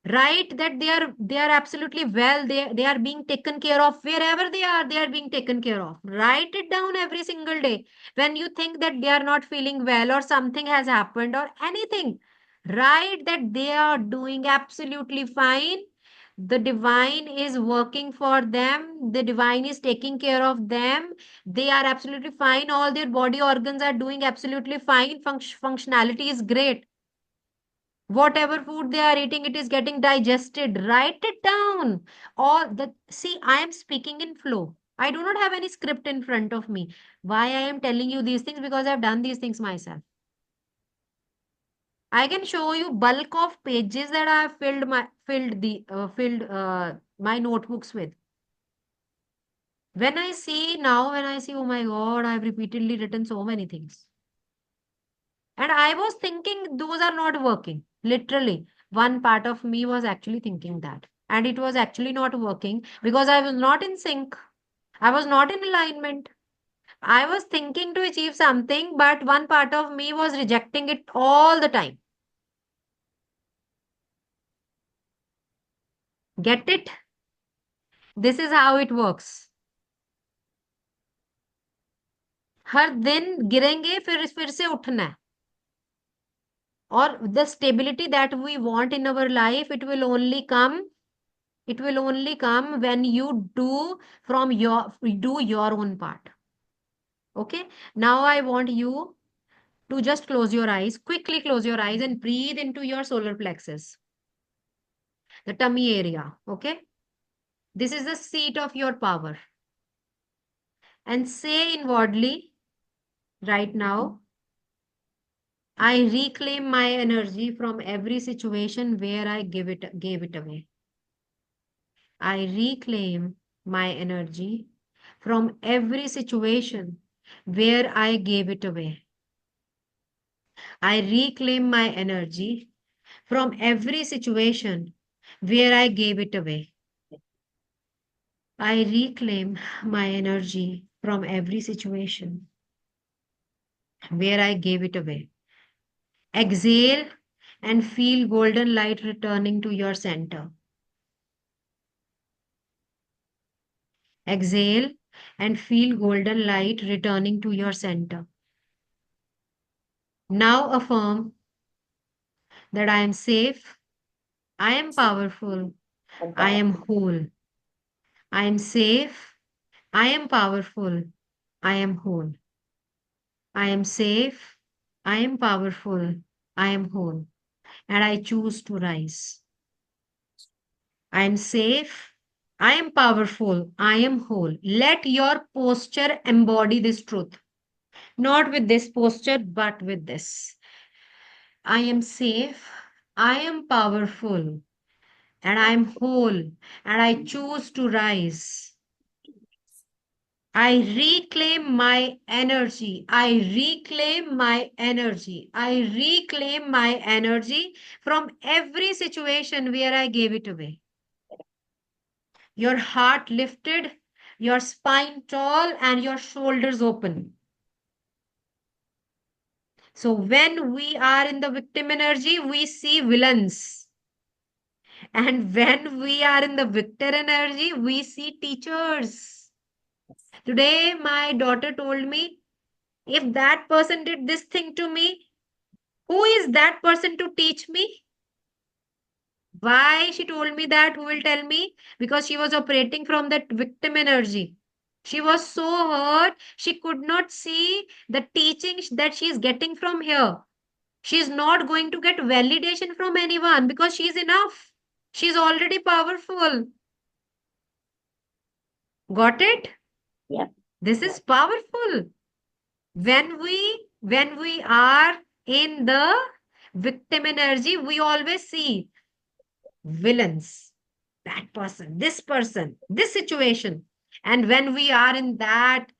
Right, that they are absolutely well, they are being taken care of wherever they are being taken care of. Write it down every single day. When you think that they are not feeling well or something has happened or anything, write that they are doing absolutely fine. The divine is working for them, the divine is taking care of them. They are absolutely fine, all their body organs are doing absolutely fine. Functionality is great. Whatever food they are eating, it is getting digested. Write it down. All the See, I am speaking in flow. I do not have any script in front of me. Why I am telling you these things? Because I've done these things myself. I can show you bulk of pages that I have filled my notebooks with. When I see, oh my God, I've repeatedly written so many things. And I was thinking those are not working. Literally, one part of me was actually thinking that. And it was actually not working because I was not in sync. I was not in alignment. I was thinking to achieve something, but one part of me was rejecting it all the time. Get it? This is how it works. हर दिन गिरेंगे, फिर से उठना है. और the stability that we want in our life, it will only come when you do your own part. Okay? Now I want you to just close your eyes, quickly close your eyes and breathe into your solar plexus, the tummy area. Okay? This is the seat of your power. And say inwardly right now, I reclaim my energy from every situation where I gave it away. I reclaim my energy from every situation where I gave it away. I reclaim my energy from every situation where I gave it away. I reclaim my energy from every situation where I gave it away. Exhale and feel golden light returning to your center. Exhale and feel golden light returning to your center. Now affirm that I am safe, I am powerful, And I am powerful. whole. I am safe, I am powerful, I am whole. I am safe, I am powerful, I am whole. And I choose to rise. I am safe, I am powerful, I am whole. Let your posture embody this truth. Not with this posture, but with this. I am safe, I am powerful, and I am whole, and I choose to rise. I reclaim my energy. I reclaim my energy. I reclaim my energy from every situation where I gave it away. Your heart lifted, your spine tall, and your shoulders open. So, when we are in the victim energy, we see villains. And when we are in the victor energy, we see teachers. Today, my daughter told me, if that person did this thing to me, who is that person to teach me? Why she told me that? Who will tell me? Because she was operating from that victim energy. She was so hurt, she could not see the teaching that she is getting from here. She is not going to get validation from anyone because she is enough. She is already powerful. Got it? Yeah. This is powerful. When we are in the victim energy, we always see villains, that person, this situation. And when we are in that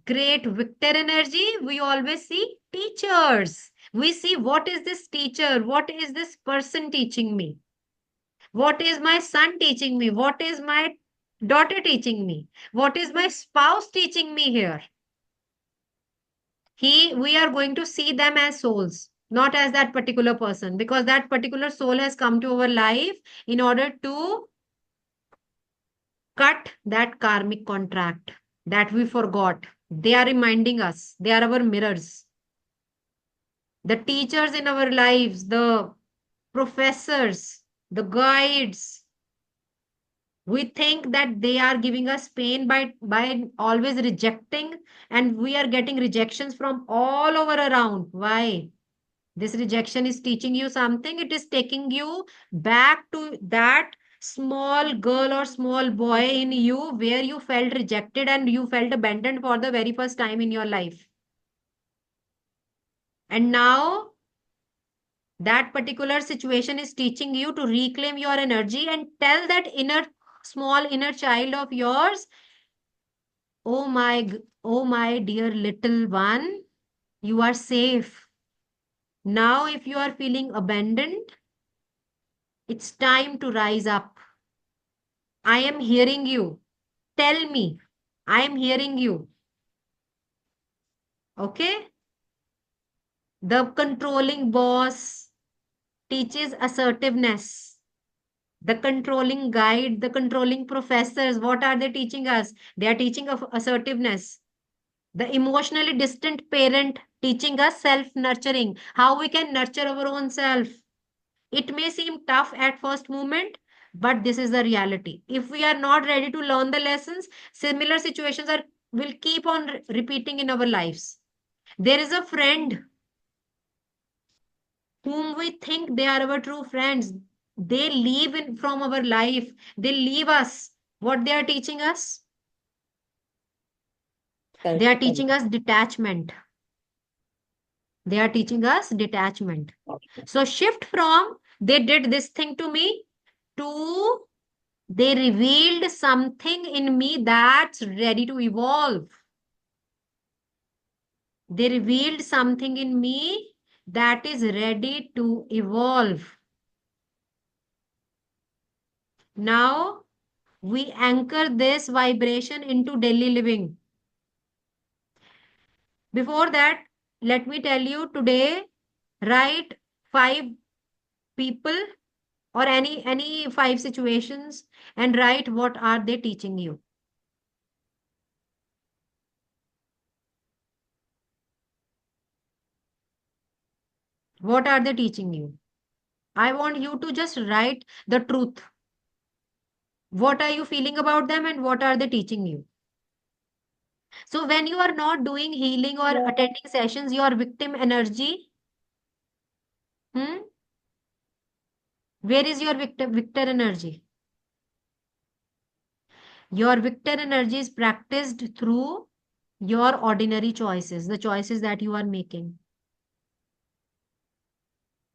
great victor energy, we always see teachers. We see, what is this teacher? What is this person teaching me? What is my son teaching me? What is my daughter teaching me? What is my spouse teaching me here? We are going to see them as souls, not as that particular person, because that particular soul has come to our life in order to cut that karmic contract that we forgot. They are reminding us, they are our mirrors. The teachers in our lives, the professors, the guides, we think that they are giving us pain by always rejecting, and we are getting rejections from all over around. Why? This rejection is teaching you something. It is taking you back to that small girl or small boy in you where you felt rejected and you felt abandoned for the very first time in your life. And now that particular situation is teaching you to reclaim your energy and tell that small inner child of yours, oh my dear little one, you are safe. Now, if you are feeling abandoned, it's time to rise up. I am hearing you. Tell me. I am hearing you. Okay? The controlling boss teaches assertiveness. The controlling guide, the controlling professors, what are they teaching us? They are teaching of assertiveness. The emotionally distant parent teaching us self nurturing, how we can nurture our own self. It may seem tough at first moment, but this is the reality. If we are not ready to learn the lessons, similar situations are will keep on repeating in our lives. There is a friend whom we think they are our true friends. They leave in from our life. They leave us. What they are teaching us? They are teaching us detachment. They are teaching us detachment. So shift from they did this thing to me to they revealed something in me that's ready to evolve. They revealed something in me that is ready to evolve. Now we anchor this vibration into daily living. Before that, let me tell you today, write five people or any five situations and write what are they teaching you. What are they teaching you? I want you to just write the truth. What are you feeling about them and what are they teaching you? So when you are not doing healing or attending sessions, your victim energy, hmm, where is your victor energy? Your victor energy is practiced through your ordinary choices, the choices that you are making.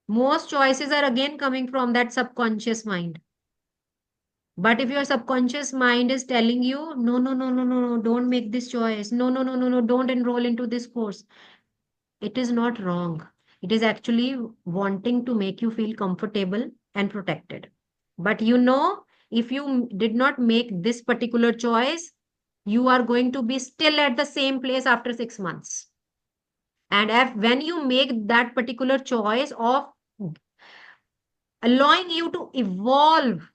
Most choices are again coming from that subconscious mind. But if your subconscious mind is telling you, no, no, no, no, no, no, don't make this choice. No, no, no, no, no, don't enroll into this course. It is not wrong. It is actually wanting to make you feel comfortable and protected. But if you did not make this particular choice, you are going to be still at the same place after 6 months. And when you make that particular choice of allowing you to evolve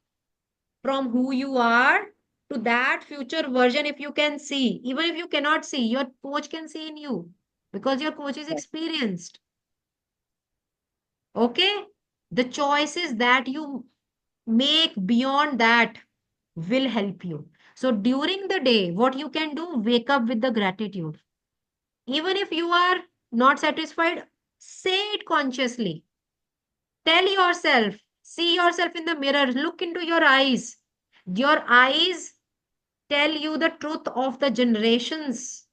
from who you are to that future version, if you can see, even if you cannot see, your coach can see in you because your coach is experienced. Okay? The choices that you make beyond that will help you. So during the day, what you can do, wake up with the gratitude. Even if you are not satisfied, say it consciously. Tell yourself, see yourself in the mirror, look into your eyes. Your eyes tell you the truth of the generations.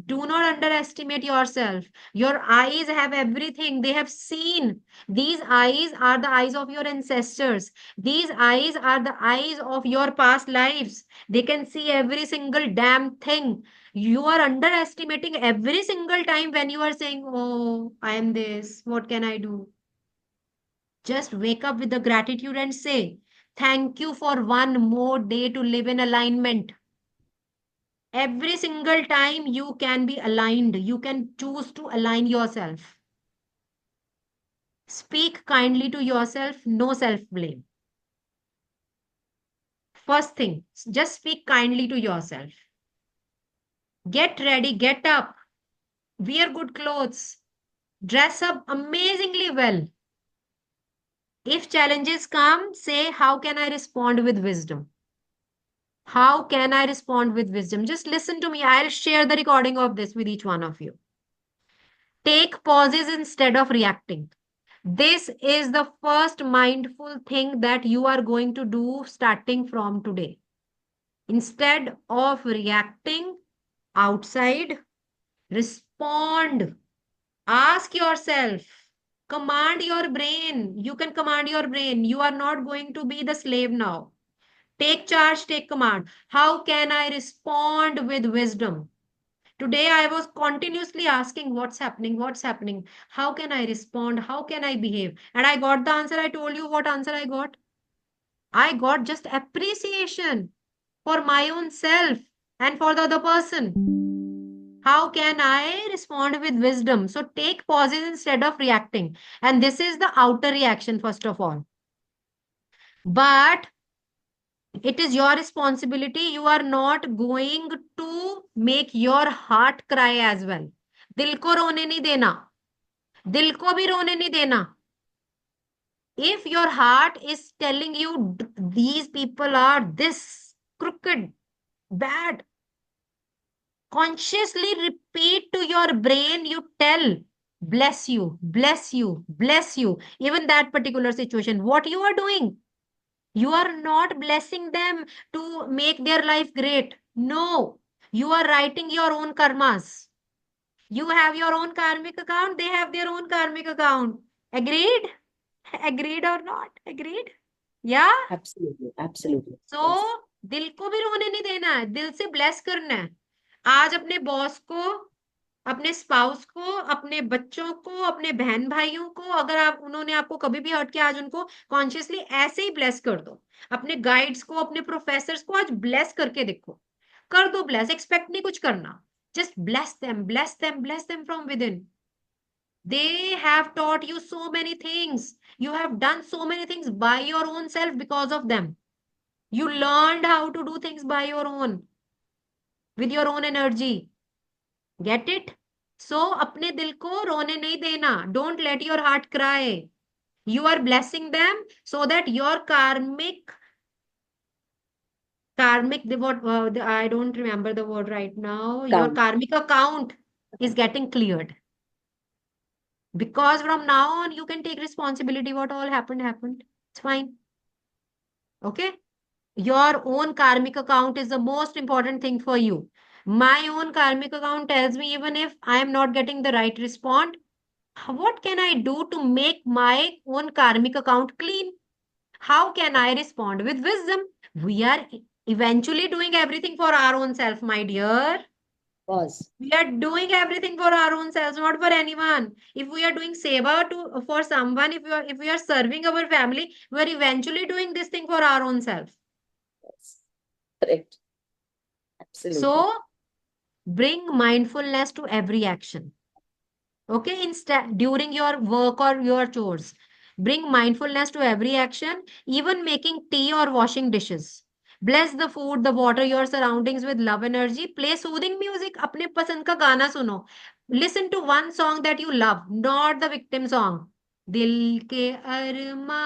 Do not underestimate yourself. Your eyes have everything. They have seen. These eyes are the eyes of your ancestors. These eyes are the eyes of your past lives. They can see every single damn thing. You are underestimating every single time when you are saying, oh, I am this. What can I do? Just wake up with the gratitude and say, thank you for one more day to live in alignment. Every single time you can be aligned, you can choose to align yourself. Speak kindly to yourself, no self blame. First thing, just speak kindly to yourself. Get ready, get up, wear good clothes, dress up amazingly well. If challenges come, say, how can I respond with wisdom? How can I respond with wisdom? Just listen to me. I'll share the recording of this with each one of you. Take pauses instead of reacting. This is the first mindful thing that you are going to do starting from today. Instead of reacting outside, respond. Ask yourself, command your brain. You can command your brain. You are not going to be the slave now. Take charge, take command. How can I respond with wisdom? Today, I was continuously asking what's happening, what's happening, how can I respond, how can I behave? And I got the answer. I told you what answer I got. I got just appreciation for my own self and for the other person. How can I respond with wisdom? So take pauses instead of reacting. And this is the outer reaction, first of all. But it is your responsibility. You are not going to make your heart cry as well. दिल को रोने नहीं देना. दिल को भी रोने नहीं देना. If your heart is telling you these people are this crooked, bad, consciously repeat to your brain, you tell, bless you, bless you, bless you. Even that particular situation, what you are doing, you are not blessing them to make their life great. No, you are writing your own karmas. You have your own karmic account, they have their own karmic account. Agreed? Agreed or not? Agreed? Yeah? Absolutely, absolutely. So Yes. दिल को भी रोने नहीं देना है, दिल से bless करना है. आज अपने बॉस को, अपने स्पाउस को, अपने बच्चों को, अपने बहन भाइयों को, अगर आप उन्होंने आपको कभी भी हर्ट किया, आज उनको कॉन्शियसली ऐसे ही ब्लेस कर दो. अपने गाइड्स को, अपने प्रोफेसर्स को आज ब्लेस करके देखो. कर दो ब्लेस, एक्सपेक्ट नहीं कुछ करना. Just bless them, bless them, bless them from with in. They have taught you so many things. You have done so many things by your own self because of them. You learned how to do things by your own, with your own energy. Get it? So, अपने दिल को रोने नहीं देना. Don't let your heart cry. You are blessing them so that your I don't remember the word right now. Your Count. karmic account is getting cleared. Because from now on, you can take responsibility. What all happened. It's fine. Okay? Your own karmic account is the most important thing for you. My own karmic account tells me even if I am not getting the right response, what can I do to make my own karmic account clean? How can I respond with wisdom? We are eventually doing everything for our own self, my dear. Pause. We are doing everything for our own selves, not for anyone. If we are doing seva to for someone, if we are serving our family, we are eventually doing this thing for our own self. Yes. Correct. Absolutely. So bring mindfulness to every action. Okay, instead during your work or your chores, bring mindfulness to every action, even making tea or washing dishes. Bless the food, the water, your surroundings with love energy. Play soothing music. अपने पसंद का गाना सुनो. Listen to one song that you love, not the victim song. दिल के अरमा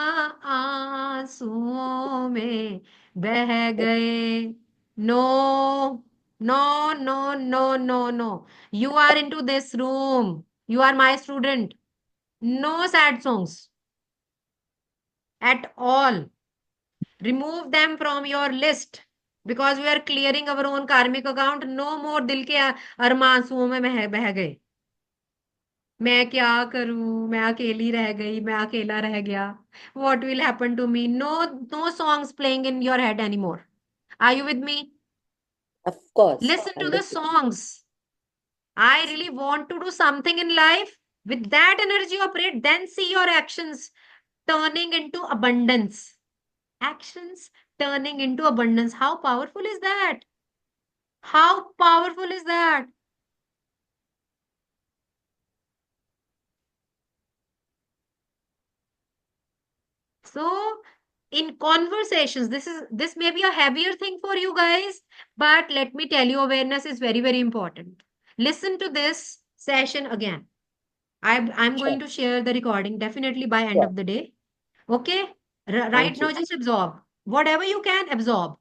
आंसुओं में बह गए. No, no, no, no, no, no. You are into this room. You are my student. No sad songs at all. Remove them from your list because we are clearing our own karmic account. No more दिल के अरमां आंसुओं में बह गए. मैं क्या करूं, मैं अकेली रह गई, मैं अकेला रह गया. What will happen to me? No songs playing in your head anymore. Are you with me? Of course. Listen to the 100%. songs. I really want to do something in life. With that energy operate, then see your actions turning into abundance. Actions turning into abundance. How powerful is that? How powerful is that? So, in conversations, this may be a heavier thing for you guys, but let me tell you, awareness is very, very important. Listen to this session again. I'm Sure. going to share the recording definitely by end Sure. of the day. Okay? Right Thank now, you. just absorb. Whatever you can, absorb.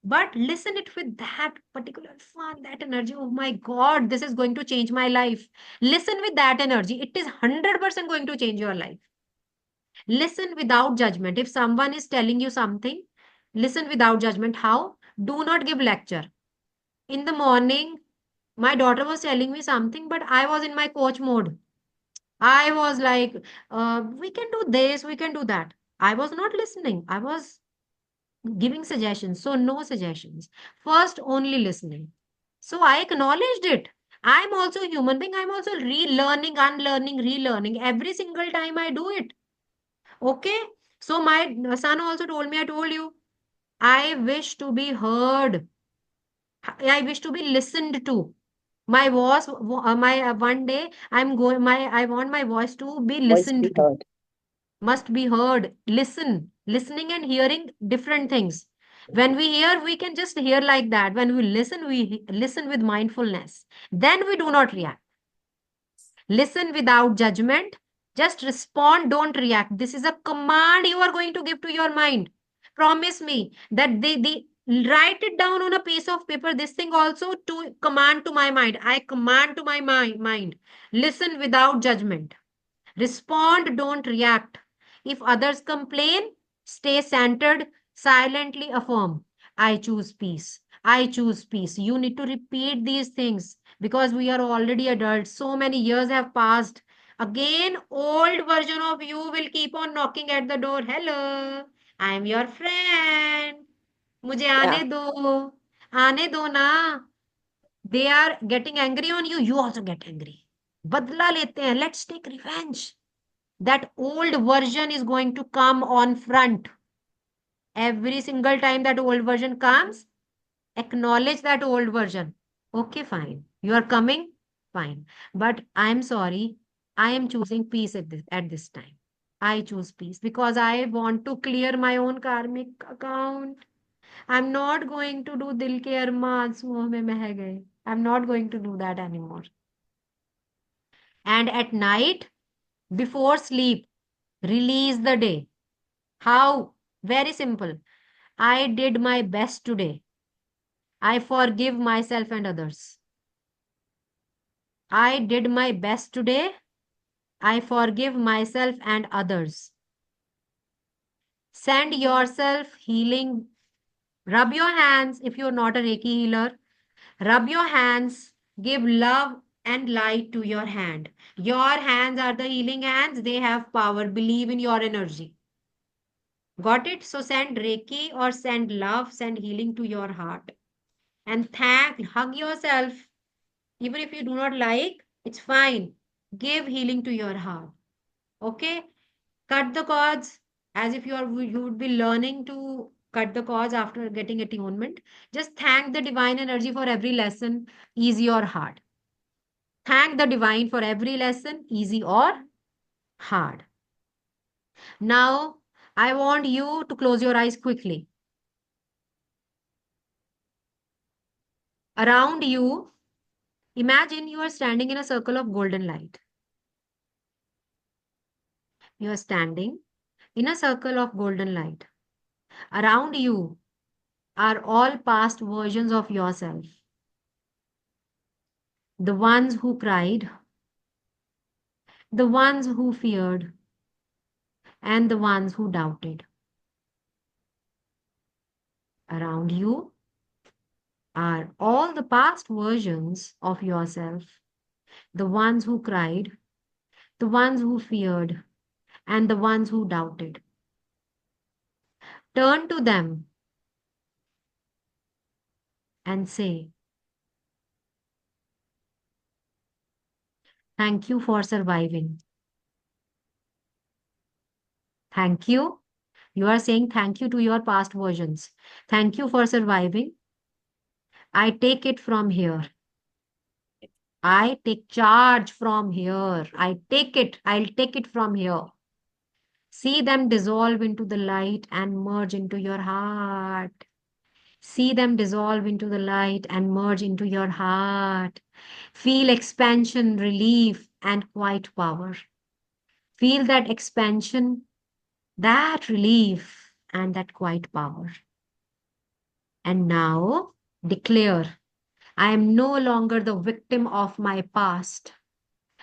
But listen it with that particular fun, that energy. Oh my God, this is going to change my life. Listen with that energy. It is 100% going to change your life. Listen without judgment. If someone is telling you something, listen without judgment. How? Do not give lecture. In the morning, my daughter was telling me something, but I was in my coach mode. I was like, we can do this, we can do that. I was not listening. I was giving suggestions. So, no suggestions. First, only listening. So, I acknowledged it. I'm also a human being. I'm also relearning, unlearning, relearning. Every single time I do it. Okay. So, my son also told me, I told you, I wish to be heard. I wish to be listened to. One day I'm going, I want my voice to be Voice to listened be to, heard. must be heard. Listening and hearing different things. When we hear, we can just hear like that. When we listen with mindfulness. Then we do not react. Listen without judgment. Just respond, don't react. This is a command you are going to give to your mind. Promise me that they write it down on a piece of paper. This thing also to command to my mind. I command to my mind. Listen without judgment. Respond, don't react. If others complain, stay centered, silently affirm. I choose peace. I choose peace. You need to repeat these things because we are already adults. So many years have passed. Again, old version of you will keep on knocking at the door. Hello, I am your friend. मुझे Yeah. आने दो ना. They are getting angry on you. You also get angry. बदला लेते हैं. Let's take revenge. That old version is going to come on front. Every single time that old version comes, acknowledge that old version. Okay, fine. You are coming? Fine. But I'm sorry. I am choosing peace at this time. I choose peace because I want to clear my own karmic account. I'm not going to do dil ke armaan आंसुओं में बह गए. I'm not going to do that anymore. And at night, before sleep, release the day. How? Very simple. I did my best today. I forgive myself and others. I did my best today. I forgive myself and others. Send yourself healing. Rub your hands if you're not a Reiki healer. Rub your hands. Give love and light to your hand. Your hands are the healing hands. They have power. Believe in your energy. Got it? So send Reiki or send love, send healing to your heart. And hug yourself. Even if you do not like, it's fine. Give healing to your heart. Okay? Cut the cords as if you would be learning to cut the cords after getting attunement. Just thank the divine energy for every lesson, easy or hard. Thank the divine for every lesson, easy or hard. Now, I want you to close your eyes quickly. Around you, imagine you are standing in a circle of golden light. You are standing in a circle of golden light. Around you are all past versions of yourself. The ones who cried, the ones who feared, and the ones who doubted. Around you are all the past versions of yourself. The ones who cried, the ones who feared, and the ones who doubted. Turn to them and say, thank you for surviving. Thank you. You are saying thank you to your past versions. Thank you for surviving. I take it from here. I take charge from here. I'll take it from here. See them dissolve into the light and merge into your heart. See them dissolve into the light and merge into your heart. Feel expansion, relief, and quiet power. Feel that expansion, that relief, and that quiet power. And now declare, I am no longer the victim of my past.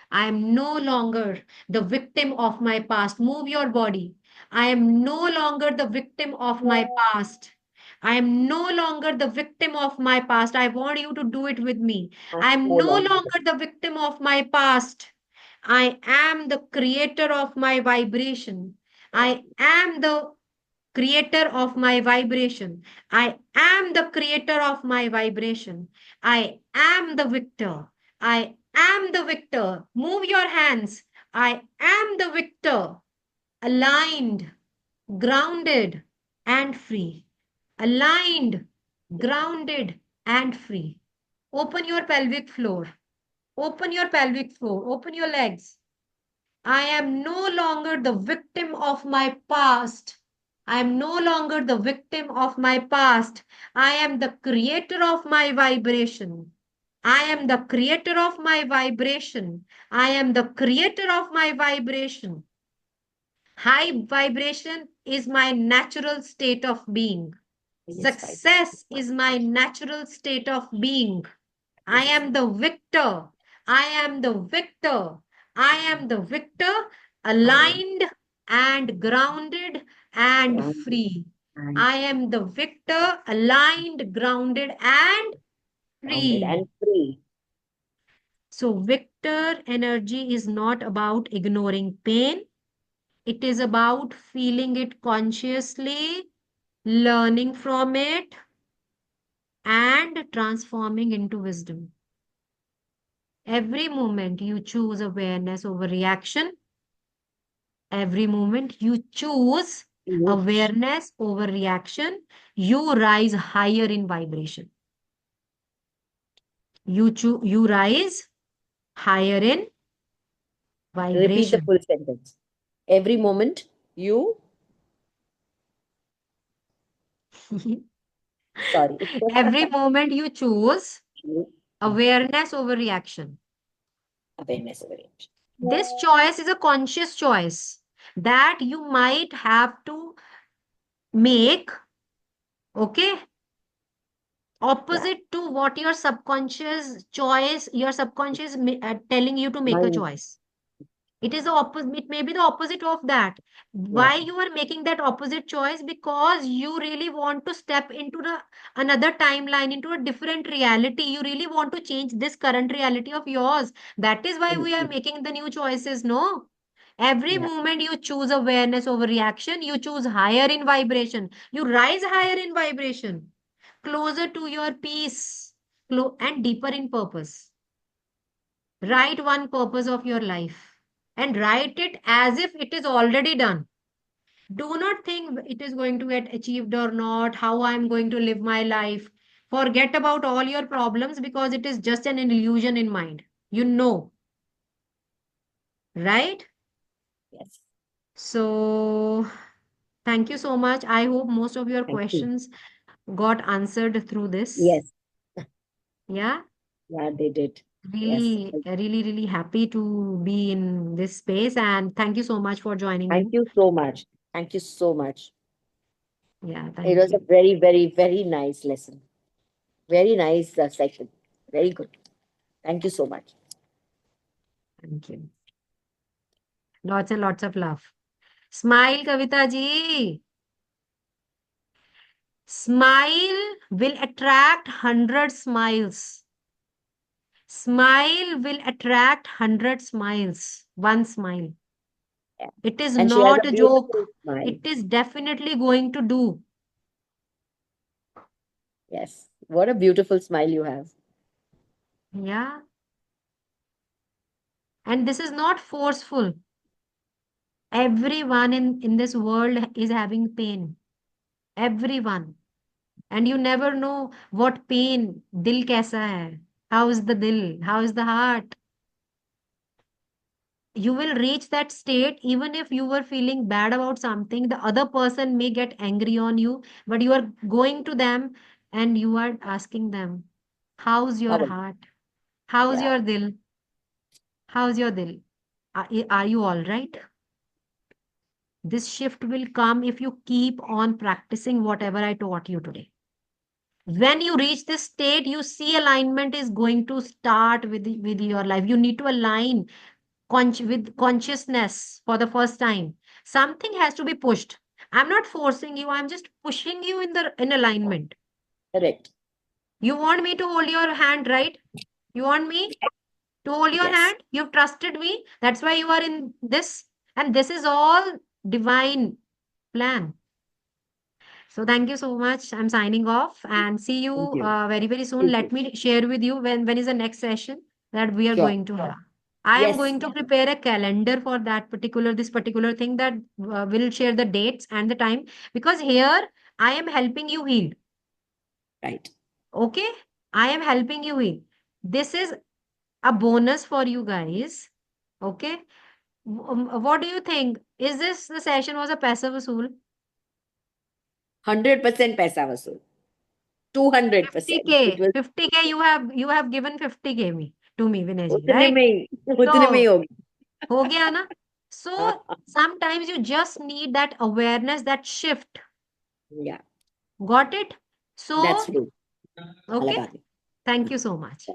I am no longer the victim of my past. Move your body. I am no longer the victim of my past. I am no longer the victim of my past. I want you to do it with me. I am No no longer. longer the victim of my past. I am the creator of my vibration. I am the creator of my vibration. I am the creator of my vibration. I am the victor. I am the victor. Move your hands. I am the victor. Aligned, grounded, and free. Aligned, grounded, and free. Open your pelvic floor. Open your pelvic floor. Open your legs. I am no longer the victim of my past. I am no longer the victim of my past. I am the creator of my vibration. I am the creator of my vibration. I am the creator of my vibration. High vibration is my natural state of being. Highest vibration. Success is my natural state of being. I Yes. am the victor. I am the victor. I am the victor, aligned and grounded and Grounded free. and I am the victor, aligned, grounded, and grounded free. and free. So, victor energy is not about ignoring pain, it is about feeling it consciously, learning from it, and transforming into wisdom. Every moment you choose awareness over reaction, every moment you choose Yes. awareness over reaction, you rise higher in vibration. You rise higher in Repeat the vibration. full sentence. Every moment you, sorry, Every moment you choose you awareness over reaction. awareness of it. This choice is a conscious choice that you might have to make, okay, Yeah. opposite to what your subconscious choice, your subconscious telling you to make a Mind. choice. It is the opposite, it may be the opposite of that. Yeah. Why you are making that opposite choice? Because you really want to step into the another timeline, into a different reality. You really want to change this current reality of yours. That is why we are Mhm. making the new choices, no? Every Yeah. moment you choose awareness over reaction, you choose higher in vibration. You rise higher in vibration, closer to your peace, and deeper in purpose. Write one purpose of your life and write it as if it is already done. Do not think it is going to get achieved or not, how I am going to live my life. Forget about all your problems because it is just an illusion in mind. You know, right? Yes. So, thank you so much. I hope most of your Thank you. questions got answered through this. Yes. Yeah, Yeah, they did. Yes. really happy to be in this space. And thank you so much for joining Thank me. you so much. Thank you so much. Yeah, It thank was a you. very nice lesson. Very nice session. Very good. Thank you so much. Thank you. Lots and lots of love. Smile, Kavita ji. Smile will attract 100 smiles. Smile will attract 100 smiles. One smile. Yeah. It is And she has not a a beautiful joke. smile. It is definitely going to do. Yes. What a beautiful smile you have. Yeah. And this is not forceful. Everyone in this world is having pain. Everyone. And you never know what pain. Dil kaisa hai? How is the dil? How is the heart? You will reach that state even if you were feeling bad about something. The other person may get angry on you, but you are going to them and you are asking them, how's your How? heart? How's Yeah. your dil? How's your dil? Are you all right? This shift will come if you keep on practicing whatever I taught you today. When you reach this state, you see alignment is going to start with your life. You need to align with consciousness for the first time. Something has to be pushed. I'm not forcing you, I'm just pushing you in alignment. Correct. You want me to hold your hand, right? You want me to hold your Yes. hand? You've trusted me. That's why you are in this. And this is all divine plan. So thank you so much. I'm signing off and see you Thank you. very soon. You too. Let me share with you when is the next session that we are Sure. going to have. I am Yes. going to prepare a calendar for this particular thing that will share the dates and the time because here I am helping you heal. Right. Okay? I am helping you in. This is a bonus for you guys. Okay. What do you think? Is this the session was a paisa vasool? 100% paisa vasool. 200%. It 50K. was 50K you have given 50K to me, Vinay ji, उतने right? में ही उतने में ही So हो गया. हो गया ना? So sometimes you just need that awareness, that shift. Yeah, Got it? that's So, true. okay. Alabadi. Thank you so much.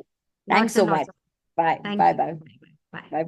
Thanks Lots so and much. lots of Bye. thank Bye you. bye. Bye bye. Bye. Bye bye.